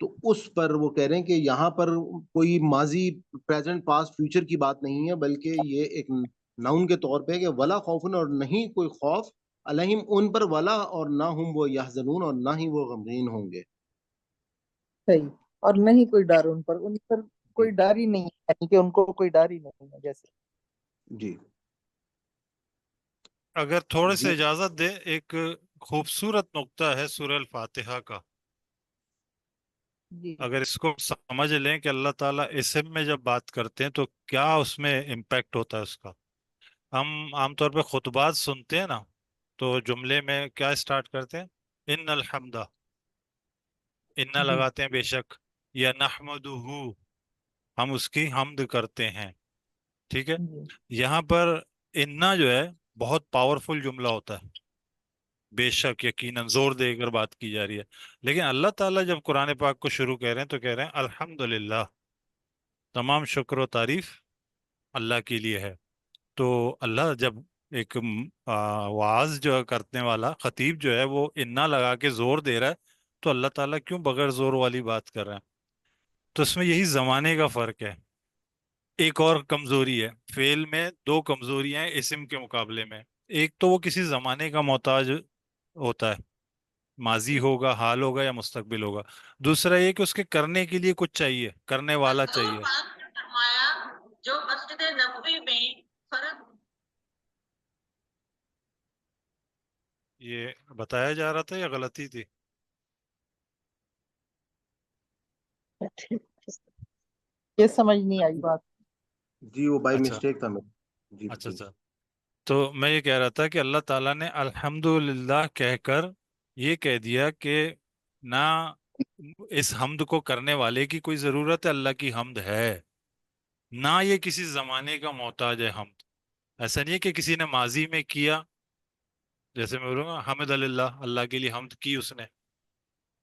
[SPEAKER 1] تو اس پر وہ کہہ رہے ہیں کہ یہاں پر کوئی ماضی، پریزنٹ، پاسٹ، فیوچر کی بات نہیں ہے، بلکہ یہ ایک ناؤن کے طور پہ کہ ولا خوفن، اور نہیں کوئی خوف، علیہم ان پر، ولا اور نہ ہم وہ یحزنون، اور نہ ہی وہ غمگین ہوں گے.
[SPEAKER 4] صحیح. اور نہیں کوئی ڈر ان پر کوئی ڈر ہی نہیں ہے، یعنی کہ ان کو کوئی ڈر ہی نہیں ہے جیسے.
[SPEAKER 1] جی.
[SPEAKER 6] اگر تھوڑے سے
[SPEAKER 1] جی
[SPEAKER 6] اجازت دے، ایک خوبصورت نقطہ ہے سورہ الفاتحہ کا.
[SPEAKER 4] جی
[SPEAKER 6] اگر اس کو سمجھ لیں کہ اللہ تعالیٰ اسم میں جب بات کرتے ہیں تو کیا اس میں امپیکٹ ہوتا ہے اس کا. ہم عام طور پہ خطبات سنتے ہیں نا، تو جملے میں کیا اسٹارٹ کرتے ہیں؟ ان الحمد، ان
[SPEAKER 4] جی
[SPEAKER 6] لگاتے ہیں بے شک، یا نحمدہ، ہم اس کی حمد کرتے ہیں. ٹھیک ہے.
[SPEAKER 4] جی
[SPEAKER 6] یہاں پر انا جو ہے بہت پاورفل جملہ ہوتا ہے، بے شک، یقیناً، زور دے کر بات کی جا رہی ہے. لیکن اللہ تعالیٰ جب قرآن پاک کو شروع کہہ رہے ہیں تو کہہ رہے ہیں الحمدللہ، تمام شکر و تعریف اللہ کے لیے ہے. تو اللہ جب ایک وعظ جو کرنے والا خطیب جو ہے وہ انا لگا کے زور دے رہا ہے، تو اللہ تعالیٰ کیوں بغیر زور والی بات کر رہے ہیں؟ تو اس میں یہی زمانے کا فرق ہے. ایک اور کمزوری ہے فعل میں، دو کمزوریاں ہیں اسم کے مقابلے میں. ایک تو وہ کسی زمانے کا محتاج ہوتا ہے، ماضی ہوگا، حال ہوگا یا مستقبل ہوگا. دوسرا یہ کہ اس کے کرنے کے لیے کچھ چاہیے، کرنے والا چاہیے.
[SPEAKER 7] فرمایا جو مسجد نبوی میں فرض
[SPEAKER 6] یہ بتایا جا رہا تھا یا غلطی تھی؟
[SPEAKER 4] یہ سمجھ نہیں آئی بات.
[SPEAKER 1] جی وہ بائی
[SPEAKER 6] اچھا
[SPEAKER 1] مسٹیک تھا میرا. جی
[SPEAKER 6] اچھا
[SPEAKER 1] بتائیے.
[SPEAKER 6] اچھا. تو میں یہ کہہ رہا تھا کہ اللہ تعالیٰ نے الحمدللہ کہہ کر یہ کہہ دیا کہ نہ اس حمد کو کرنے والے کی کوئی ضرورت ہے، اللہ کی حمد ہے، نہ یہ کسی زمانے کا محتاج ہے حمد. ایسا نہیں ہے کہ کسی نے ماضی میں کیا، جیسے میں بولوں گا حمد اللہ، اللہ کے لیے حمد کی اس نے،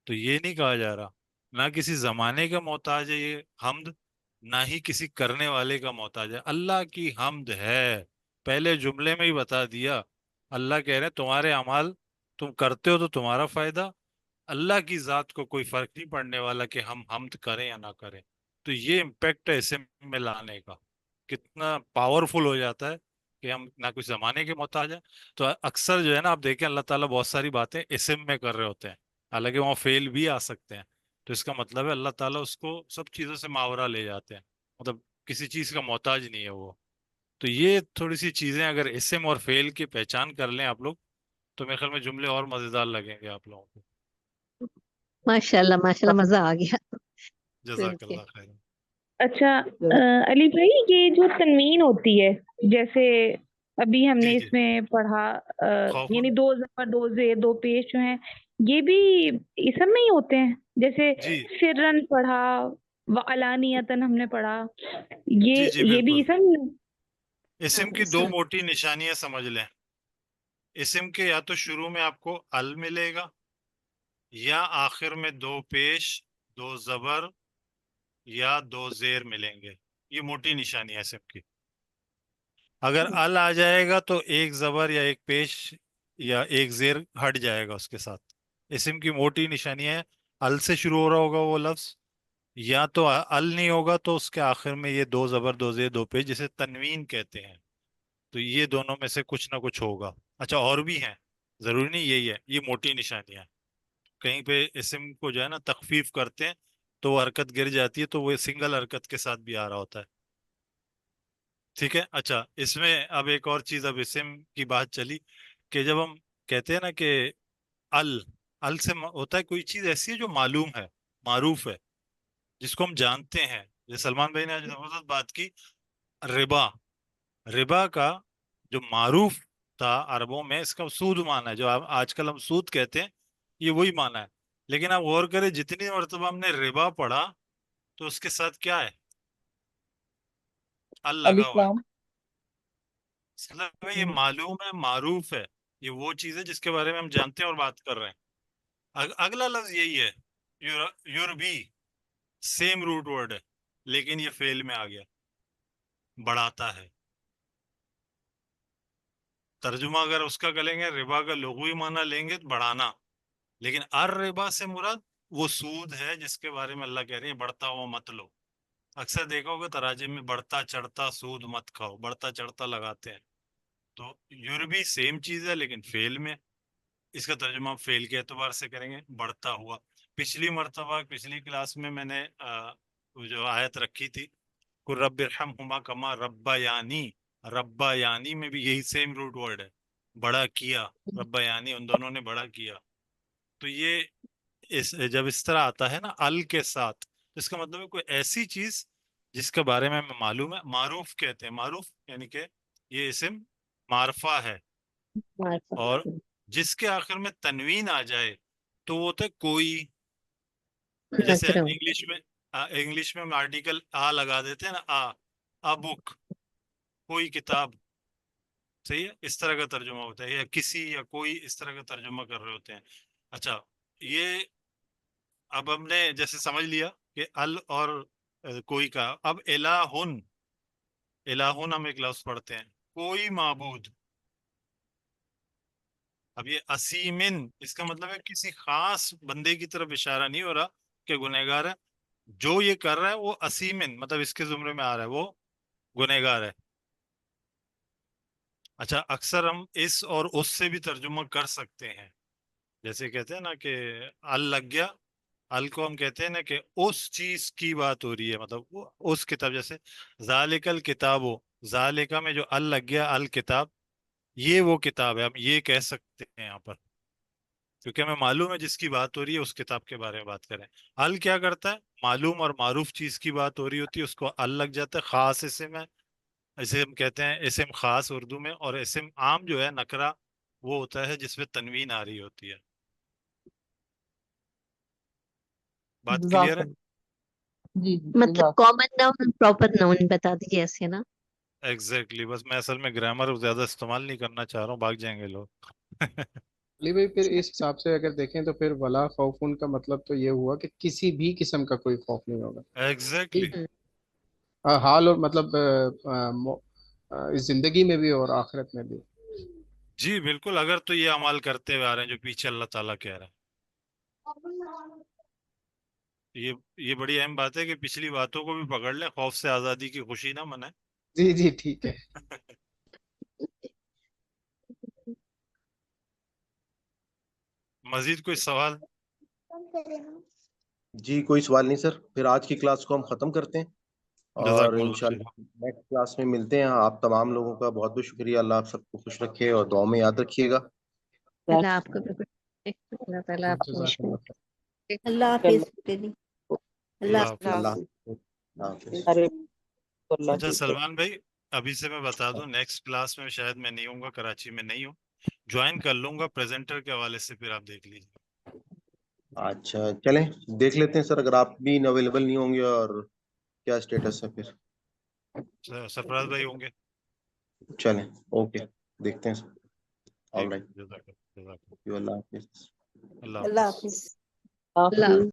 [SPEAKER 6] تو یہ نہیں کہا جا رہا. نہ کسی زمانے کا محتاج ہے یہ حمد، نہ ہی کسی کرنے والے کا محتاج ہے، اللہ کی حمد ہے. پہلے جملے میں ہی بتا دیا. اللہ کہہ رہے ہیں تمہارے اعمال تم کرتے ہو تو تمہارا فائدہ، اللہ کی ذات کو کوئی فرق نہیں پڑنے والا کہ ہم حمد کریں یا نہ کریں. تو یہ امپیکٹ ہے اسم میں لانے کا، کتنا پاورفل ہو جاتا ہے کہ ہم نہ کچھ زمانے کے محتاج ہیں. تو اکثر جو ہے نا آپ دیکھیں اللہ تعالیٰ بہت ساری باتیں اسم میں کر رہے ہوتے ہیں، حالانکہ وہاں فیل بھی آ سکتے ہیں. تو اس کا مطلب ہے اللہ تعالیٰ اس کو سب چیزوں سے ماورا لے جاتے ہیں، مطلب کسی چیز کا محتاج نہیں ہے وہ. تو یہ تھوڑی سی چیزیں اگر اسم اور فیل کی پہچان کر لیں آپ لوگ تو میرے خیال میں جملے اور مزیدار لگیں گے آپ لوگوں کو.
[SPEAKER 10] ماشاء اللہ مزہ آ گیا سن
[SPEAKER 6] جزاک
[SPEAKER 10] کے.
[SPEAKER 6] اللہ خیر.
[SPEAKER 11] اچھا علی بھائی، یہ جو تنوین ہوتی ہے، جیسے ابھی ہم
[SPEAKER 6] جی
[SPEAKER 11] نے
[SPEAKER 6] جی،
[SPEAKER 11] اس میں پڑھا
[SPEAKER 6] خوفن،
[SPEAKER 11] یعنی دو زبر، دو زیر، دو پیش جو ہیں، یہ بھی اسم میں ہی ہوتے ہیں. جیسے
[SPEAKER 6] جی
[SPEAKER 11] سرن پڑھا، وعلانیتن ہم نے پڑھا،
[SPEAKER 6] جی جی
[SPEAKER 11] یہ بھی
[SPEAKER 6] بالکل.
[SPEAKER 11] اسم.
[SPEAKER 6] اسم کی دو موٹی نشانیاں سمجھ لیں. اسم کے یا تو شروع میں آپ کو ال ملے گا، یا آخر میں دو پیش، دو زبر یا دو زیر ملیں گے. یہ موٹی نشانی ہے اسم کی. اگر ال آ جائے گا تو ایک زبر یا ایک پیش یا ایک زیر ہٹ جائے گا اس کے ساتھ. اسم کی موٹی نشانی ہے ال سے شروع ہو رہا ہوگا وہ لفظ، یا تو ال نہیں ہوگا تو اس کے آخر میں یہ دو زبر، دو زیر، دو پیش، جسے تنوین کہتے ہیں. تو یہ دونوں میں سے کچھ نہ کچھ ہوگا. اچھا اور بھی ہیں، ضروری نہیں یہی ہے، یہ موٹی نشانیاں ہیں. کہیں پہ اسم کو جو ہے نا تخفیف کرتے ہیں تو وہ حرکت گر جاتی ہے، تو وہ سنگل حرکت کے ساتھ بھی آ رہا ہوتا ہے. ٹھیک ہے. اچھا اس میں اب ایک اور چیز، اب اسم کی بات چلی کہ جب ہم کہتے ہیں نا کہ ال ال سے ہوتا ہے کوئی چیز ایسی ہے جو معلوم ہے، معروف ہے، جس کو ہم جانتے ہیں. جیسے سلمان بھائی نے آج زبردست بات کی، ربا. ربا کا جو معروف تھا عربوں میں، اس کا سود معنی ہے، جو آج کل ہم سود کہتے ہیں، یہ وہی معنی ہے. لیکن آپ غور کریں جتنی مرتبہ ہم نے ربا پڑھا تو اس کے ساتھ کیا ہے؟ ال لگا ہوا ہے.
[SPEAKER 4] الاسلام.
[SPEAKER 6] مطلب یہ معلوم ہے، معروف ہے، یہ وہ چیز ہے جس کے بارے میں ہم جانتے ہیں اور بات کر رہے ہیں. اگلا لفظ یہی ہے یوربی، سیم روٹ ورڈ ہے، لیکن یہ فعل میں آ گیا، بڑھاتا ہے. ترجمہ اگر اس کا کریں گے، ربا کا لغوی معنی لیں گے تو بڑھانا، لیکن ار ربا سے مراد وہ سود ہے جس کے بارے میں اللہ کہہ رہے ہیں بڑھتا ہوا مت لو. اکثر دیکھا ہوگا تراجم میں بڑھتا چڑھتا سود مت کھاؤ، بڑھتا چڑھتا لگاتے ہیں. تو یوربی سیم چیز ہے لیکن فیل میں. اس کا ترجمہ فیل کے اعتبار سے کریں گے بڑھتا ہوا. پچھلی مرتبہ پچھلی کلاس میں میں نے وہ جو آیت رکھی تھی قُل رب ارحمہما کما ربیانی، ربیانی میں بھی یہی سیم روٹ ورڈ ہے، بڑا کیا. ربیانی ان دونوں نے بڑا کیا. تو یہ جب اس طرح آتا ہے نا ال کے ساتھ، اس کا مطلب ہے کوئی ایسی چیز جس کے بارے میں ہمیں معلوم ہے. معروف کہتے ہیں، معروف یعنی کہ یہ اسم معرفہ ہے، اور جس کے آخر میں تنوین آ جائے تو وہ ہوتا ہے کوئی. جیسے انگلش میں ہم آرٹیکل آ لگا دیتے ہیں نا، آ بک، کوئی کتاب. صحیح ہے، اس طرح کا ترجمہ ہوتا ہے، یا کسی یا کوئی اس طرح کا ترجمہ کر رہے ہوتے ہیں. اچھا، یہ اب ہم نے جیسے سمجھ لیا کہ ال اور کوئی کا. اب الہن، الہن ہم ایک لفظ پڑھتے ہیں کوئی معبود. اب یہ اسیمن اس کا مطلب ہے کسی خاص بندے کی طرف اشارہ نہیں ہو رہا کہ گنہگار ہے. جو یہ کر رہا ہے وہ اسیمن مطلب اس کے زمرے میں آ رہا ہے، وہ گنہگار ہے. اچھا، اکثر ہم اس اور اس سے بھی ترجمہ کر سکتے ہیں. جیسے کہتے ہیں نا کہ ال لگ گیا، ال کو ہم کہتے ہیں نا کہ اس چیز کی بات ہو رہی ہے، مطلب وہ اس کتاب. جیسے ذالک الکتاب، ذالکہ میں جو ال لگ گیا، الکتاب یہ وہ کتاب ہے. ہم یہ کہہ سکتے ہیں یہاں پر کیونکہ ہمیں معلوم ہے جس کی بات ہو رہی ہے اس کتاب کے بارے میں بات کریں. ال کیا کرتا ہے؟ معلوم اور معروف چیز کی بات ہو رہی ہوتی ہے، اس کو ال لگ جاتا ہے. خاص اسم ہے، اسے ہم کہتے ہیں اسم خاص اردو میں. اور اسم عام جو ہے نکرہ، وہ ہوتا ہے جس میں تنوین آ رہی ہوتی ہے. بات کلیئر ہے؟
[SPEAKER 4] جی
[SPEAKER 10] مطلب کامن ناؤن پراپر ناؤن بتا دیجیے ایسے نا.
[SPEAKER 6] ایگزیکٹلی. بس میں اصل میں گرامر زیادہ استعمال نہیں کرنا چاہ رہا ہوں، بھاگ جائیں گے لوگ.
[SPEAKER 2] علی بھائی پھر اس حساب سے اگر دیکھیں تو پھر ولا خوفن کا مطلب تو یہ ہوا کہ کسی بھی قسم کا کوئی خوف نہیں ہوگا.
[SPEAKER 6] ایگزیکٹلی.
[SPEAKER 2] حال اور مطلب اس زندگی میں بھی اور آخرت میں بھی.
[SPEAKER 6] جی بالکل، اگر تو یہ عمل کرتے ہوئے آ رہے ہیں جو پیچھے اللہ تعالیٰ کہہ رہا ہے. یہ بڑی اہم بات ہے کہ پچھلی باتوں کو بھی پکڑ لیں، خوف سے آزادی کی خوشی نہ منائیں.
[SPEAKER 2] جی جی ٹھیک ہے.
[SPEAKER 6] مزید کوئی سوال؟
[SPEAKER 1] جی کوئی سوال نہیں سر. پھر آج کی کلاس کو ہم ختم کرتے ہیں اور
[SPEAKER 6] جزاکم اللہ خیر.
[SPEAKER 1] انشاءاللہ نیکسٹ کلاس میں ملتے ہیں. آپ تمام لوگوں کا بہت بہت شکریہ. اللہ آپ سب کو خوش رکھے اور دعاؤں میں یاد رکھیے گا.
[SPEAKER 10] اللہ آپ کو بھی اللہ تعالیٰ آپ کو
[SPEAKER 2] جزاک اللہ خیر.
[SPEAKER 5] اللہ حافظ دیدی. اللہ
[SPEAKER 6] اللہ
[SPEAKER 5] حافظ.
[SPEAKER 6] حافظ.
[SPEAKER 1] اللہ حافظ.
[SPEAKER 4] ارے اللہ
[SPEAKER 6] اچھا
[SPEAKER 4] کی
[SPEAKER 6] سلمان بھائی، ابھی سے میں بتا دوں نیکسٹ کلاس میں شاید میں نہیں ہوں گا، کراچی میں نہیں ہوں. جوائن کر لوں گا پریزنٹر کے حوالے سے، پھر آپ دیکھ لیجیے.
[SPEAKER 1] اچھا چلیں دیکھ لیتے ہیں سر، اگر آپ بھی اویلیبل نہیں ہوں گے اور کیا اسٹیٹس ہے پھر.
[SPEAKER 6] سرفراز بھائی ہوں گے.
[SPEAKER 1] چلیں اوکے دیکھتے ہیں سر. آل
[SPEAKER 6] ٹھیک
[SPEAKER 1] رائٹ.
[SPEAKER 6] ہے، جزاک اللہ.
[SPEAKER 1] اللہ حافظ.
[SPEAKER 6] اللہ
[SPEAKER 5] اللہ
[SPEAKER 6] حافظ.
[SPEAKER 5] حافظ.
[SPEAKER 10] اللہ